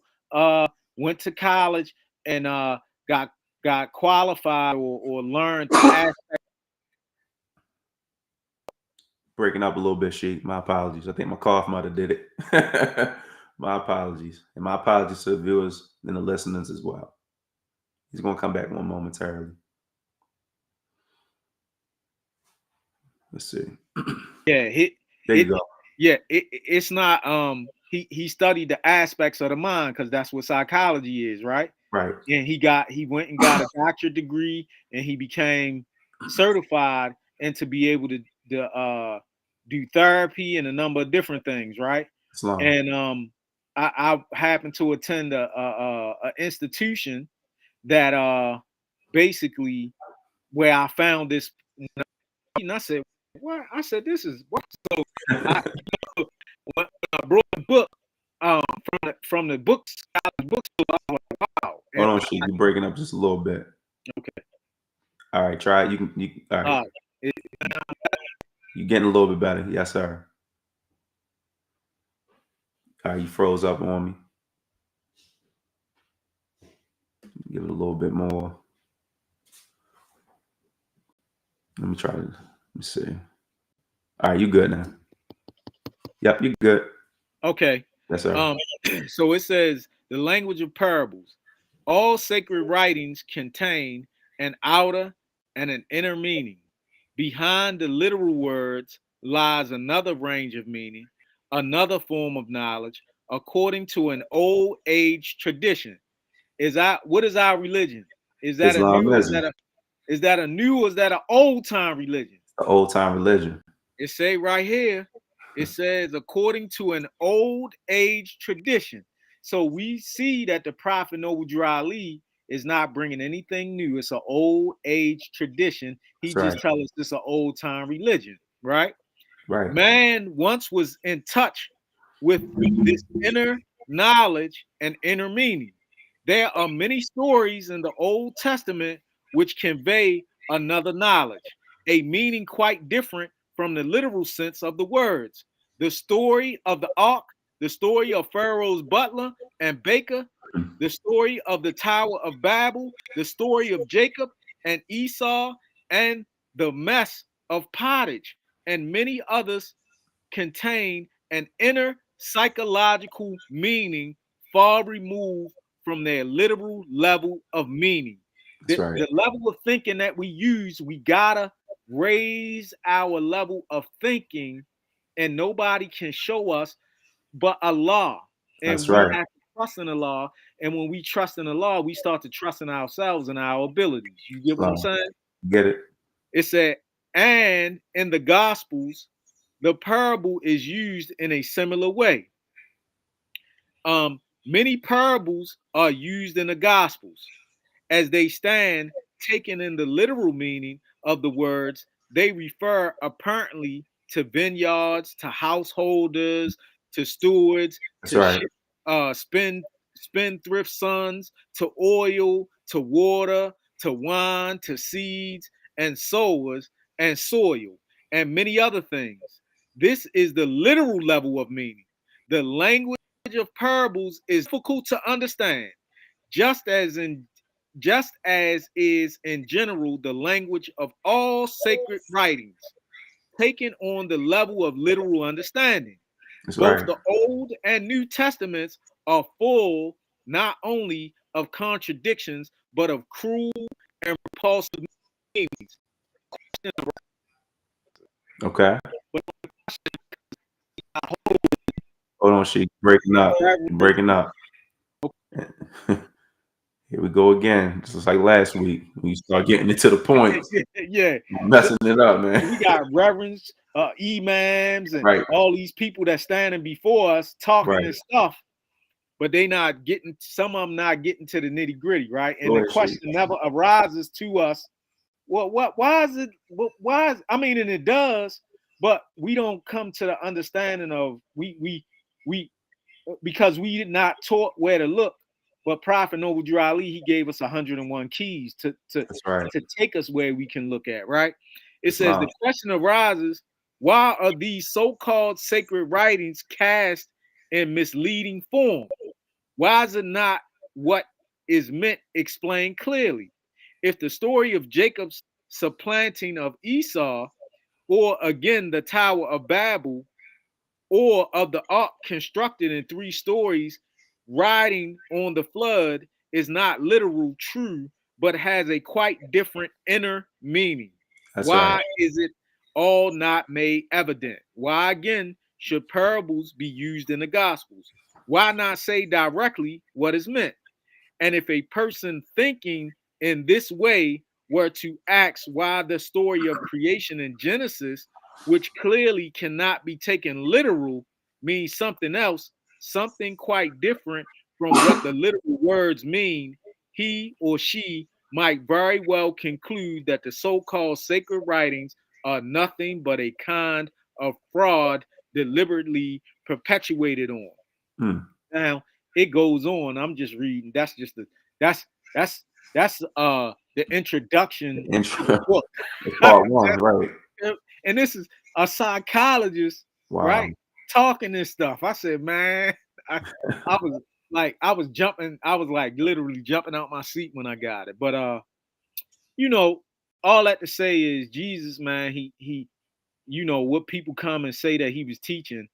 went to college and got got qualified or learned to ask. Breaking up a little bit, Sheik. My apologies. I think my cough might have did it. My apologies. And my apologies to the viewers and the listeners as well. He's going to come back one momentarily. Let's see. Yeah, There you go. it's not he studied the aspects of the mind because that's what psychology is, right? Right. And he went and got a doctorate degree, and he became certified and to be able to do therapy and a number of different things, right? Islam. And I happened to attend a institution that basically where I found this, and I said, "What?" I said, "This is what." So I, when I brought the book from the books, bookstore, I was like, "Wow!" Hold And on, Sheik. You're breaking up just a little bit. okay, All right. Try it. All right. it, You're getting a little bit better. Yes, sir. All right. You froze up on me. Give it a little bit more. Let me try to. Let me see. All right. You good now? Yep. You good. okay. Yes, sir. So it says the language of parables. All sacred writings contain an outer and an inner meaning. Behind the literal words lies another range of meaning, another form of knowledge, according to an old age tradition. What is our religion? Is that a new? Islamism. Is that a new? Or is that an old time religion? The old time religion. It say right here, it says according to an old age tradition. So we see that the Prophet Noble Ali is not bringing anything new. It's an old age tradition. He That's right. just tells us it's an old time religion, right? Right. Man once was in touch with this inner knowledge and inner meaning. There are many stories in the Old Testament which convey another knowledge, a meaning quite different from the literal sense of the words. The story of the ark, the story of Pharaoh's butler and baker, the story of the Tower of Babel, the story of Jacob and Esau, and the mess of pottage, and many others contain an inner psychological meaning far removed from their literal level of meaning. That's right. The level of thinking that we use, we gotta raise our level of thinking, and nobody can show us but Allah. And That's we right. have to trust in Allah. And when we trust in Allah, we start to trust in ourselves and our abilities. You get what I'm saying? Get it? It said, and in the Gospels, the parable is used in a similar way. Many parables are used in the Gospels as they stand, taken in the literal meaning of the words. They refer apparently to vineyards, to householders, to stewards, That's to right. spendthrift sons, to oil, to water, to wine, to seeds and sowers and soil, and many other things. This is the literal level of meaning. The language of parables is difficult to understand, just as is in general the language of all sacred writings, taken on the level of literal understanding. That's Both right. the Old and New Testaments are full not only of contradictions, but of cruel and repulsive meanings. Okay. Hold on, she breaking up. Breaking up. Here we go again. Just like last week. When you start getting into the point, Yeah, messing it up, man. we got reverends, imams, and Right. all these people that standing before us talking Right. this stuff, but they not getting, some of them not getting to the nitty gritty, right? And Go the ahead, question never arises to us. Well, why is it? Why is? I mean, and it does, but we don't come to the understanding of we because we did not taught where to look. But Prophet Noble Drew Ali, he gave us 101 keys That's right. to take us where we can look at, right? It says Islam. the question arises, why are these so-called sacred writings cast in misleading form? Why is it not what is meant explained clearly? If the story of Jacob's supplanting of Esau, or again the Tower of Babel, or of the ark constructed in 3 stories riding on the flood is not literal true, but has a quite different inner meaning. That's Why right. is it all not made evident? Why again should parables be used in the Gospels? Why not say directly what is meant? And if a person thinking in this way were to ask why the story of creation in Genesis, which clearly cannot be taken literal, means something else, something quite different from what the literal words mean, he or she might very well conclude that the so-called sacred writings are nothing but a kind of fraud deliberately perpetuated on. Hmm. Now it goes on. I'm just reading. That's just the that's that's the introduction to the Intro. book. Part 1, right. And this is a psychologist, Wow. right? Talking this stuff. I said, man, I, I was jumping, I was like literally jumping out my seat when I got it. But you know, all that to say is Jesus, man, he what people come and say that he was teaching,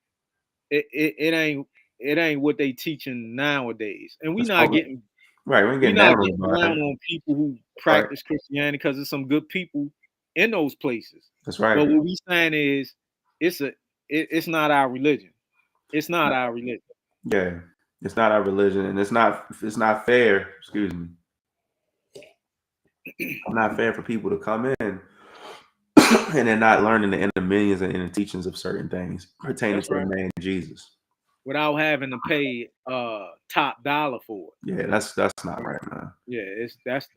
it ain't what they teaching nowadays. And That's all right. We ain't we getting not down on getting nobody. down on people who Right. practice Christianity, because there's some good people in those places. That's right. But what we saying is it's not our religion. It's not our religion. Yeah. It's not our religion, and it's not fair, excuse me. Not fair for people to come in and they're not learning the inner meanings and inner teachings of certain things pertaining That's to right. the man Jesus. Without having to pay top dollar for it. Yeah, that's not right, man. Yeah, that's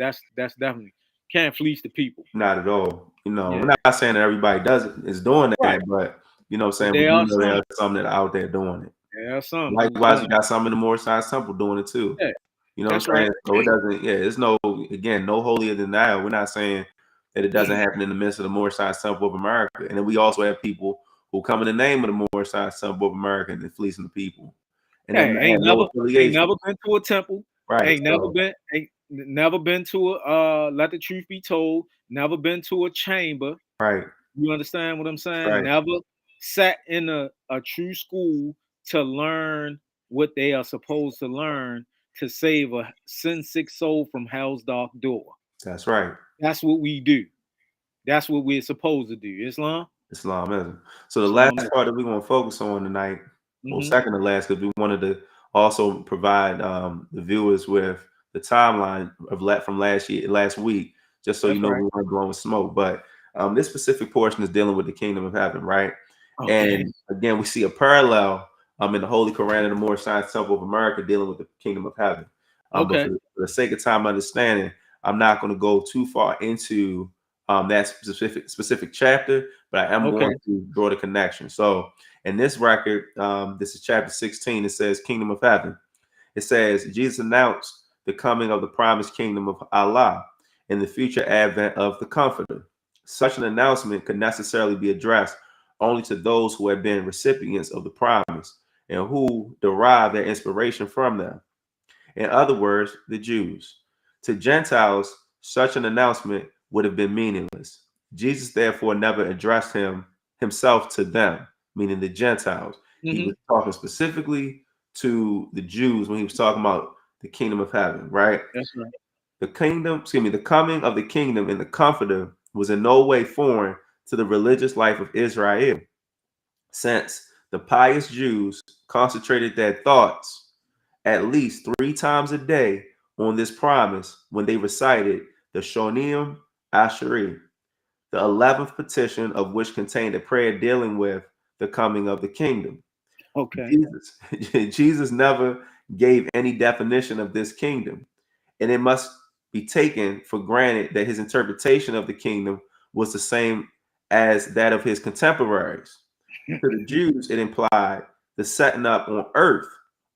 definitely can't fleece the people. Not at all. Yeah. We're not saying that everybody is doing that, Right. but what I'm saying, But we there do are know there some. are some that are out there doing it. There are some. Likewise, you got some in the Moorish Sense Temple doing it too. Yeah. You know That's what I'm saying? right. So it doesn't, it's no holier than thou. We're not saying that it doesn't happen in the midst of the Moorish Sense Temple of America. And then we also have people who come in the name of the Moorish Sense Temple of America and they're fleecing the people. and then Hey, had no ain't affiliation. never been to a temple. Right. Ain't never been to a let the truth be told. Never been to a chamber. Right. You understand what I'm saying? Right. Never sat in a true school to learn what they are supposed to learn to save a sin sick soul from hell's dark door. That's right. That's what we do. That's what we're supposed to do. Islam. Islamism. So the last Islam. part that we're going to focus on tonight, well, Mm-hmm. second to last, because we wanted to also provide the viewers with the timeline of from last week, just so you That's know right. we weren't blowing smoke. But this specific portion is dealing with the kingdom of heaven, right? Okay. And again, we see a parallel in the Holy Koran and the Moorish Sense Temple of America dealing with the kingdom of heaven. But Okay. for the sake of time understanding, I'm not going to go too far into that specific chapter, but I am Okay. going to draw the connection. So in this record, this is chapter 16. It says Kingdom of Heaven. It says Jesus announced the coming of the promised kingdom of Allah and the future advent of the Comforter. Such an announcement could necessarily be addressed only to those who have been recipients of the promise and who derive their inspiration from them. In other words, the Jews. To Gentiles, such an announcement would have been meaningless. Jesus therefore never addressed himself to them, meaning the Gentiles. He Mm-hmm. was talking specifically to the Jews when he was talking about the kingdom of heaven, right? That's right. The the coming of the kingdom and the comforter was in no way foreign to the religious life of Israel, since the pious Jews concentrated their thoughts at least 3 times a day on this promise when they recited the Shonim Asheri, the 11th petition of which contained a prayer dealing with the coming of the kingdom. Okay. Jesus, Jesus never gave any definition of this kingdom, and it must be taken for granted that his interpretation of the kingdom was the same as that of his contemporaries. To the Jews, it implied the setting up on earth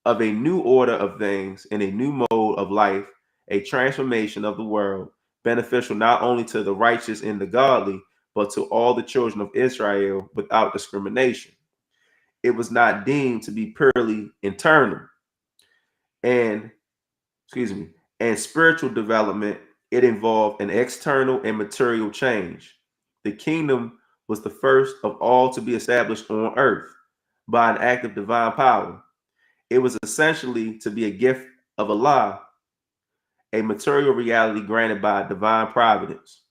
of a new order of things in a new mode of life, a transformation of the world, beneficial not only to the righteous and the godly, but to all the children of Israel without discrimination. It was not deemed to be purely internal and, excuse me, and spiritual development. It involved an external and material change. The kingdom was the first of all to be established on earth by an act of divine power. It was essentially to be a gift of Allah, a material reality granted by divine providence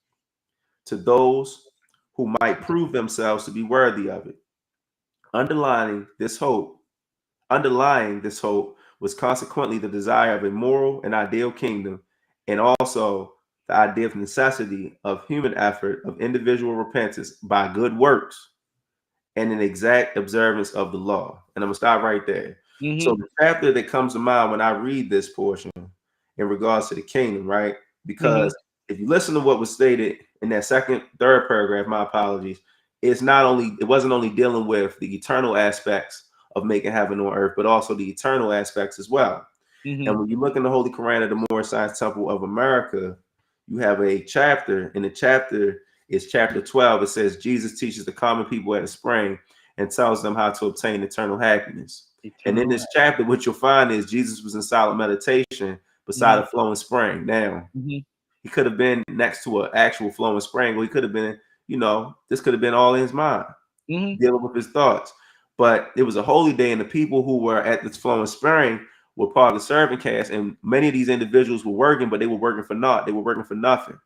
to those who might prove themselves to be worthy of it. Underlining this hope, underlying this hope was consequently the desire of a moral and ideal kingdom, and also the idea of necessity of human effort of individual repentance by good works and an exact observance of the law. And I'm gonna stop right there. So Mm-hmm. the chapter that comes to mind when I read this portion in regards to the kingdom, right? Mm-hmm. Because if you listen to what was stated in that third paragraph, my apologies, it wasn't only dealing with the eternal aspects of making heaven on earth, but also the eternal aspects as well. Mm-hmm. And when you look in the Holy Koran of the Moorish Science Temple of America, you have a chapter, and the chapter is chapter 12. It says Jesus teaches the common people at a spring and tells them how to obtain eternal happiness. And in Eternal. this chapter, what you'll find is Jesus was in silent meditation beside Mm-hmm. a flowing spring. Now, Mm-hmm. he could have been next to an actual flowing spring, or he could have been, this could have been all in his mind, Mm-hmm. dealing with his thoughts. But it was a holy day, and the people who were at this flowing spring were part of the servant cast, and many of these individuals were working, but they were working for naught. They were working for nothing.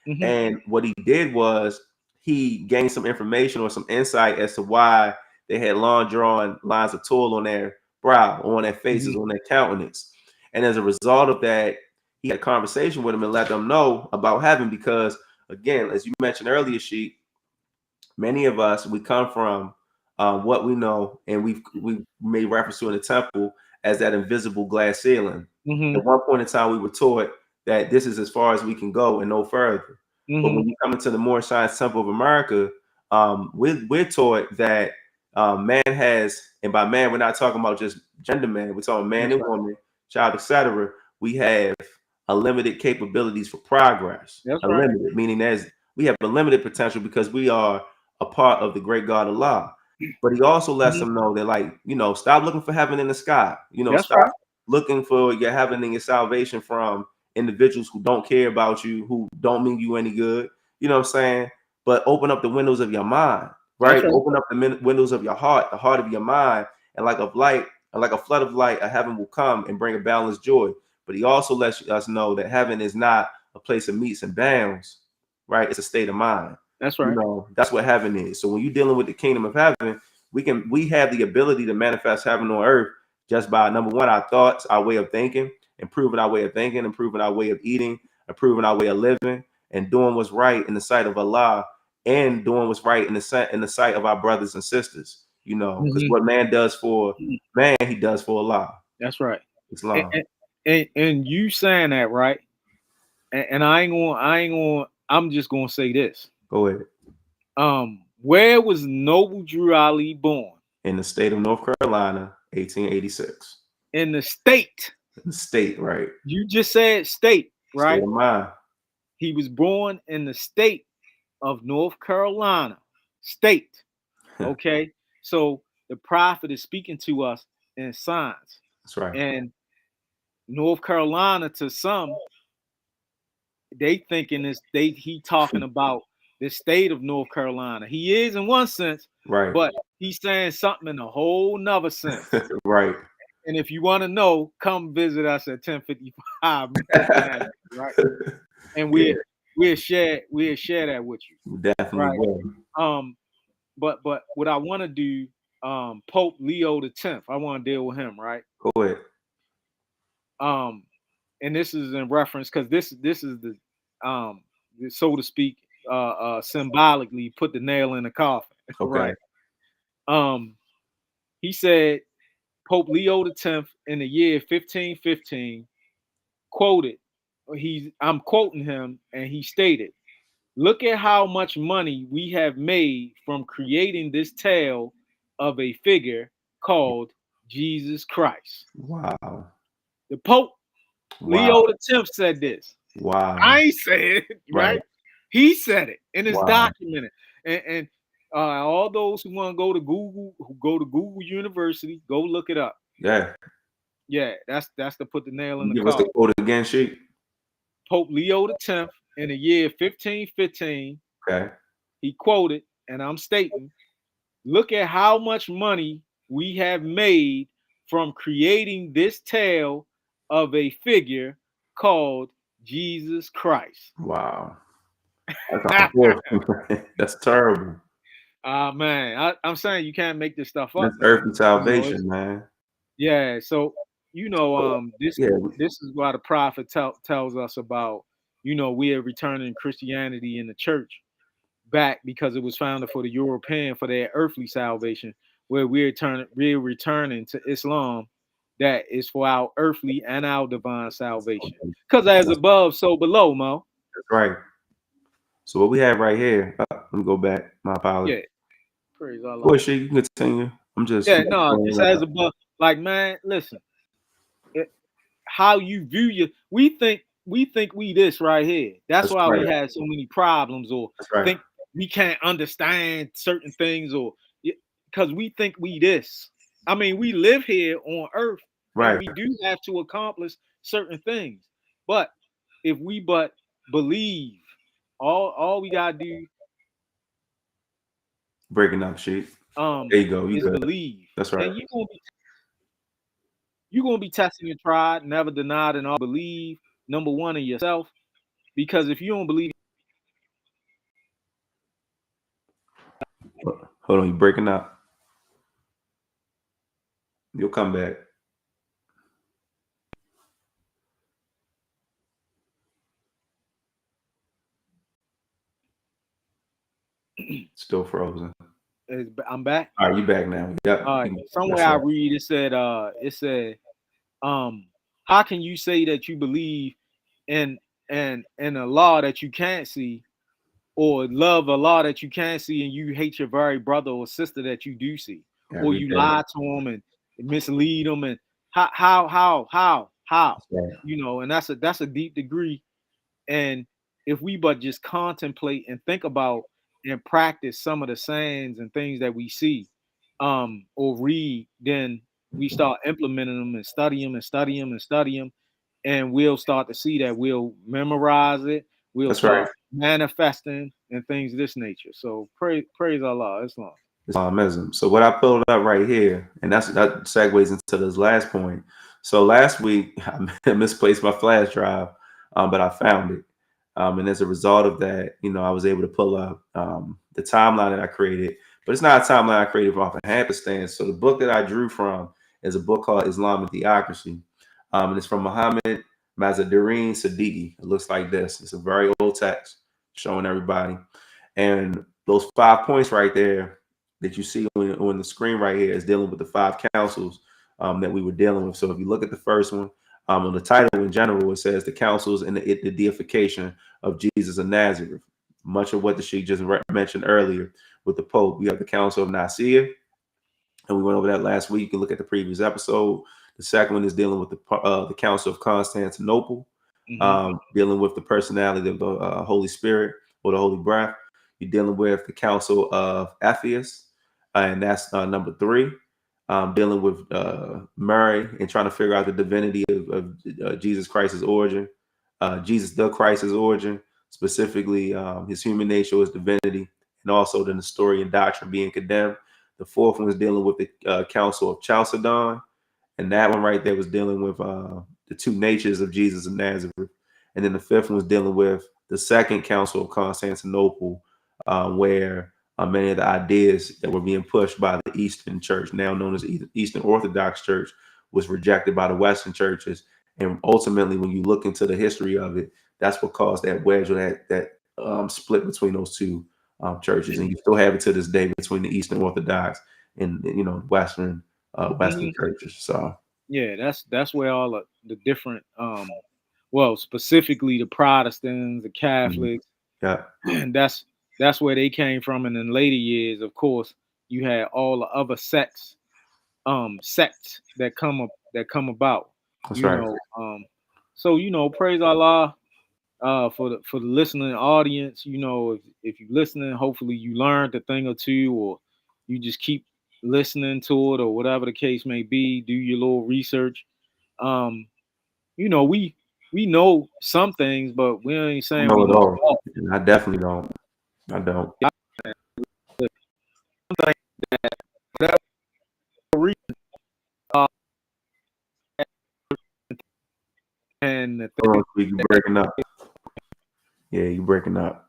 Mm-hmm. And what he did was he gained some information or some insight as to why they had long drawn lines of toil on their brow, on their faces, Mm-hmm. on their countenance. And as a result of that, he had a conversation with them and let them know about heaven. Because again, as you mentioned earlier, Sheik, many of us, we come from what we know, and we made reference to in the temple as that invisible glass ceiling. Mm-hmm. At one point in time, we were taught that this is as far as we can go and no further. But Mm-hmm. when you come into the Moorish Science Temple of America, we're taught that man has, and by man, we're not talking about just gender man. We're talking man That's and right. woman, child, etc. We have unlimited capabilities for progress. That's right. Unlimited, meaning we have unlimited potential because we are a part of the great God Allah. But he also lets Mhm. them know that, like, stop looking for heaven in the sky. That's Stop right. looking for your heaven and your salvation from individuals who don't care about you, who don't mean you any good. You know what I'm saying? But open up the windows of your mind, That's right? right. Open up the windows of your heart, the heart of your mind, and like of light, and like a flood of light, a heaven will come and bring a balanced joy. But he also lets us know that heaven is not a place of meets and bounds, right? It's a state of mind. That's right. That's what heaven is. So when you're dealing with the kingdom of heaven, we have the ability to manifest heaven on earth just by, number one, our thoughts, our way of thinking, improving our way of thinking, improving our way of eating, improving our way of living, and doing what's right in the sight of Allah, and doing what's right in the sight of our brothers and sisters. Because Mhm. what man does for man, he does for Allah. That's right. And, Islam. and you saying that, right? And I'm just gonna say this. Go ahead. Where was Noble Drew Ali born? In the state of North Carolina, 1886. In the state. The state, right? You just said state, State right? of mind. He was born in the state of North Carolina. State. Okay. So the prophet is speaking to us in signs. That's right. And North Carolina, to some, they thinking this he talking about the state of North Carolina. He is in one sense, Right. but he's saying something in a whole nother sense. Right. And if you want to know, come visit us at 1055 Milton, right? And we'll share that with you. Definitely Right. will. But what I want to do, Pope Leo the 10th, I want to deal with him, right? Go ahead. And this is in reference because this is the so to speak, symbolically put the nail in the coffin, Okay. right? He said Pope Leo the 10th in the year 1515 quoted, I'm quoting him, and he stated, "Look at how much money we have made from creating this tale of a figure called Jesus Christ." Wow. The Pope Wow. Leo the 10th said this. Wow. I ain't say it, right? Right. He said it, and it's Wow. documented. And all those who want to go to Google, University, go look it up. Yeah. Yeah, that's to put the nail in the Give us the coffin. quote again, Sheik. Pope Leo the 10th in the year 1515, Okay. he quoted, and I'm stating, "Look at how much money we have made from creating this tale of a figure called Jesus Christ." Wow. That's unfortunate. That's terrible. Man, I'm saying you can't make this stuff up, That's man. earthly salvation, man. Yeah. So this Yeah. this is why the prophet tells us about, we are returning Christianity in the church back because it was founded for the European for their earthly salvation, where we're returning to Islam, that is for our earthly and our divine salvation. Because as above, so below, Mo. That's right. So what we have right here, let me go back. My apologies. Yeah. Praise Allah. Boy, Sheik, you can continue. I'm just Yeah, no, just as above. Like, man, listen. How you view we think we this right here. That's why right. we had so many problems, or That's right. think we can't understand certain things, or because we think we this. I mean, we live here on earth, and Right. we do have to accomplish certain things. But if we but believe, all we gotta do Breaking up, Sheik. There you go. You is good. believe. That's right. And you're gonna be tested and tried, never denied, and all believe, number one, in yourself. Because if you don't believe, Hold on, you breaking up. You'll come back. Still frozen. I'm back. All right, you back now. Yep. All right. Somewhere I read it said, how can you say that you believe in a law that you can't see, or love a law that you can't see, and you hate your very brother or sister that you do see, or you lie to them and mislead them, and how, Right. and that's a deep degree. And if we but just contemplate and think about and practice some of the sayings and things that we see, or read, then we start implementing them and study them and study them and study them, and we'll start to see that we'll memorize it. We'll That's right. start manifesting and things of this nature. So praise Allah, Islam. Islamism. So what I pulled up right here, and that segues into this last point. So last week I misplaced my flash drive, but I found it. And as a result of that, I was able to pull up the timeline that I created. But it's not a timeline I created off of happenstance. So the book that I drew from is a book called Islam and Theocracy. And it's from Muhammad Mazadareen Siddiqui. It looks like this. It's a very old text showing everybody. And those 5 points right there that you see on the screen right here is dealing with the 5 councils that we were dealing with. So if you look at the first one, on the title in general, it says the councils and the deification of Jesus of Nazareth. Much of what the Sheikh just mentioned earlier with the Pope. We have the Council of Nicaea, and we went over that last week. You can look at the previous episode. The second one is dealing with the Council of Constantinople, dealing with the personality of the Holy Spirit or the Holy Breath. You're dealing with the Council of Ephesus, and that's number 3. Dealing with Mary and trying to figure out the divinity of Jesus Christ's origin, Jesus the Christ's origin, specifically his human nature, his divinity, and also the Nestorian doctrine being condemned. The 4th one is dealing with the Council of Chalcedon, and that one right there was dealing with the 2 natures of Jesus of Nazareth. And then the 5th one was dealing with the Second Council of Constantinople, where many of the ideas that were being pushed by the Eastern Church, now known as Eastern Orthodox Church, was rejected by the Western churches. And ultimately, when you look into the history of it, that's what caused that wedge or that split between those 2 churches. And you still have it to this day between the Eastern Orthodox and Western churches. So yeah, that's where all the different well, specifically the Protestants, the Catholics, yeah, and that's where they came from. And in later years, of course, you had all the other sects that come about. that's You right. know, so praise Allah for the listening audience. If you're listening, hopefully you learned a thing or two, or you just keep listening to it, or whatever the case may be. Do your little research. Um, we know some things, but we ain't I saying know we it know all. all. And I definitely don't. I don't. Something that whatever reason, uh, and the Hold on, Sweet, you breaking up. Yeah, you breaking up.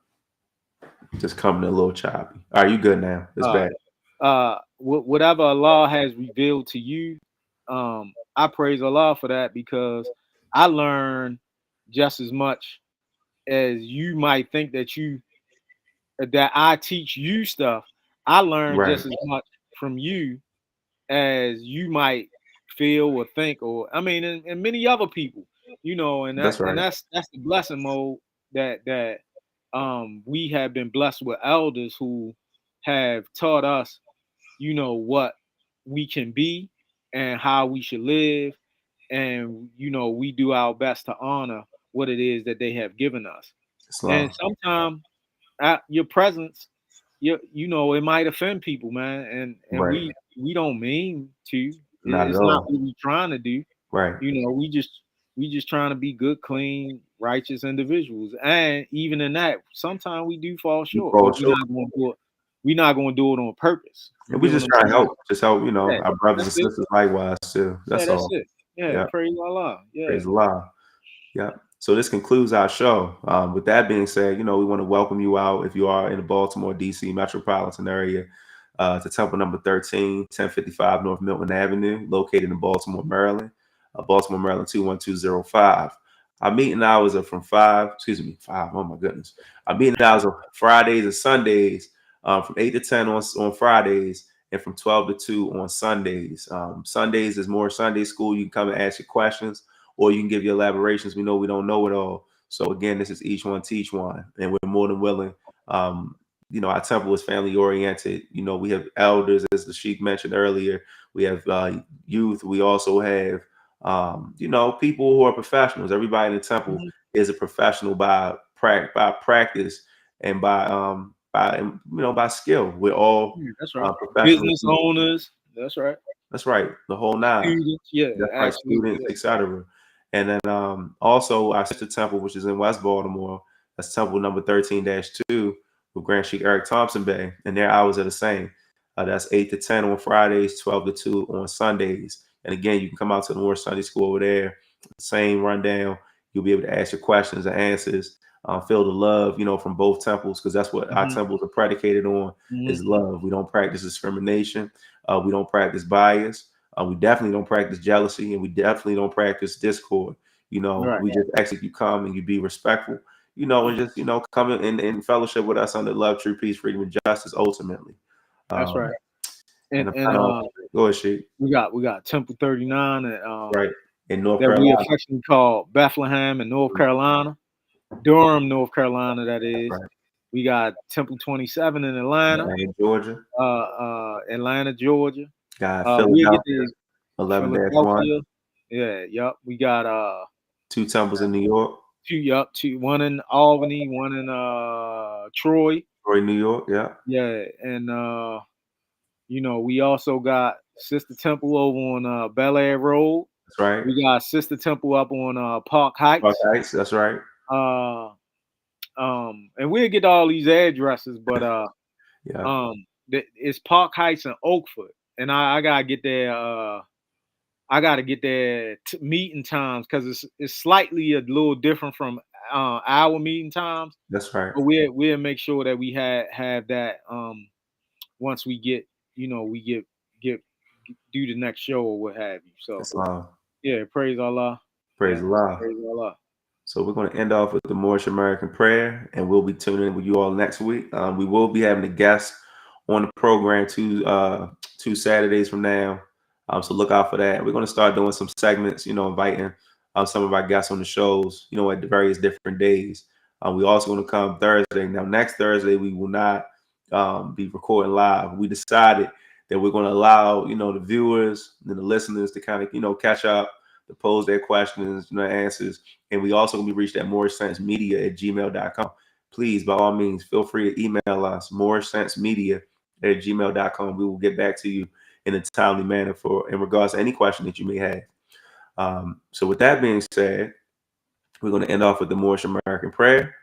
Just coming a little choppy. All right, you good now. It's back. whatever Allah has revealed to you, I praise Allah for that, because I learn just as much as you might think that I teach you stuff. I learn Right. just as much from you as you might feel or think, or I mean, and many other people, and That's right. that's the blessing mode that we have been blessed with elders who have taught us, what we can be and how we should live, and we do our best to honor what it is that they have given us. And Islam. sometimes your presence, it might offend people, man, and Right. we don't mean to. Not at It's not all. what we're trying to do. Right. We just trying to be good, clean, righteous individuals. And even in that, sometimes we do fall You short, fall but we're short. not going to do it. We're not going to do it on purpose. You And we get what just I'm try to saying? help. Just help, Yeah, our brothers that's and it. sisters likewise too. Yeah, That's that's all. it. Yeah, Yeah. praise Allah. Yeah. Praise Allah. Yeah. So this concludes our show. With that being said, we want to welcome you out if you are in the Baltimore, D.C. metropolitan area to Temple number 13, 1055 North Milton Avenue, located in Baltimore, Maryland. Baltimore, Maryland 21205. Our meeting hours are from 5. Oh my goodness. Our meeting hours are Fridays and Sundays, from 8 to 10 on Fridays, and from 12 to 2 on Sundays. Sundays is more Sunday school. You can come and ask your questions, or you can give your elaborations. We know we don't know it all. So again, this is each one teach one, and we're more than willing. Our temple is family oriented. We have elders, as the Sheikh mentioned earlier. We have youth. We also have, people who are professionals. Everybody in the temple Mhm. is a professional by practice and by by skill. We're all Yeah, that's right. professional Business people. owners. That's right. That's right. The whole nine. Students. Yeah, That's right. absolutely. Students, etc. And then also our sister temple, which is in West Baltimore, that's temple number 13-2 with Grand Sheik Eric Thompson Bay, and their hours are the same. That's 8 to 10 on Fridays, 12 to 2 on Sundays. And again, you can come out to the Moorish Sunday School over there. Same rundown. You'll be able to ask your questions and answers. Feel the love, from both temples, because that's what our temples are predicated on, is love. We don't practice discrimination. We don't practice bias. We definitely don't practice jealousy, and we definitely don't practice discord. Right. We just ask that you come and you be respectful, and just, come in fellowship with us under love, true peace, freedom, and justice, ultimately. That's right. And go ahead, Sheik. we got Temple 39 and right in North that Carolina. we affectionately call Bethlehem in North Carolina, Durham, North Carolina. That is. Right. We got Temple 27 in Atlanta, Georgia. Atlanta, Georgia. Philadelphia, 11-1. Yeah, yup. We got 2 temples in New York. Two, one in Albany, one in Troy, New York. Yeah. Yeah, and we also got Sister Temple over on Bel Air Road. That's right. We got Sister Temple up on Park Heights. Park Heights. That's right. And we'll get all these addresses, but yeah. It's Park Heights and Oakford, and I gotta get there. I gotta get there meeting times because it's slightly a little different from our meeting times. That's right. But we'll make sure that we have that once we get we get do the next show or what have you. So Islam. Yeah, praise Allah. Praise Allah. Praise Allah. So we're going to end off with the Moorish American prayer, and we'll be tuning in with you all next week. We will be having a guest on the program two Saturdays from now. So look out for that. We're going to start doing some segments, inviting some of our guests on the shows, at the various different days. We also going to come Thursday. Now, next Thursday, we will not be recording live. We decided that we're going to allow, the viewers and the listeners to kind of, catch up, to pose their questions, answers. And we also going to be reached at moorishsensemedia@gmail.com. Please, by all means, feel free to email us, moorishsensemedia@gmail.com. We will get back to you in a timely manner in regards to any question that you may have. So with that being said, we're going to end off with the Moorish American prayer.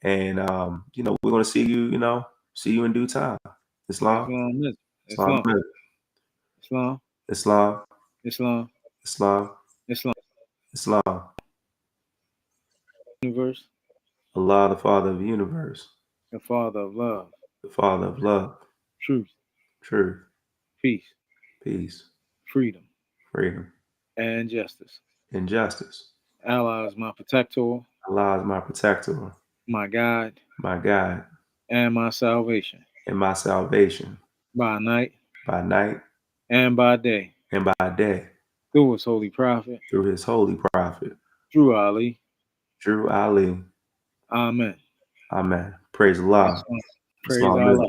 And, we're going to see you, in due time. Islam. Islam. Islam. Islam. Islam. Islam. Islam. Islam. Islam. Universe. Allah, the Father of the universe. The Father of love. The Father of love. Truth. Truth. Peace. Peace. Freedom. Freedom. And justice. And justice. Allah is my protector. Allah is my protector. My guide. My guide. And my salvation. And my salvation. By night. By night. And by day. And by day. Through his holy prophet. Through his holy prophet. Through Ali. Through Ali. Amen. Amen. Praise Allah. Praise Allah.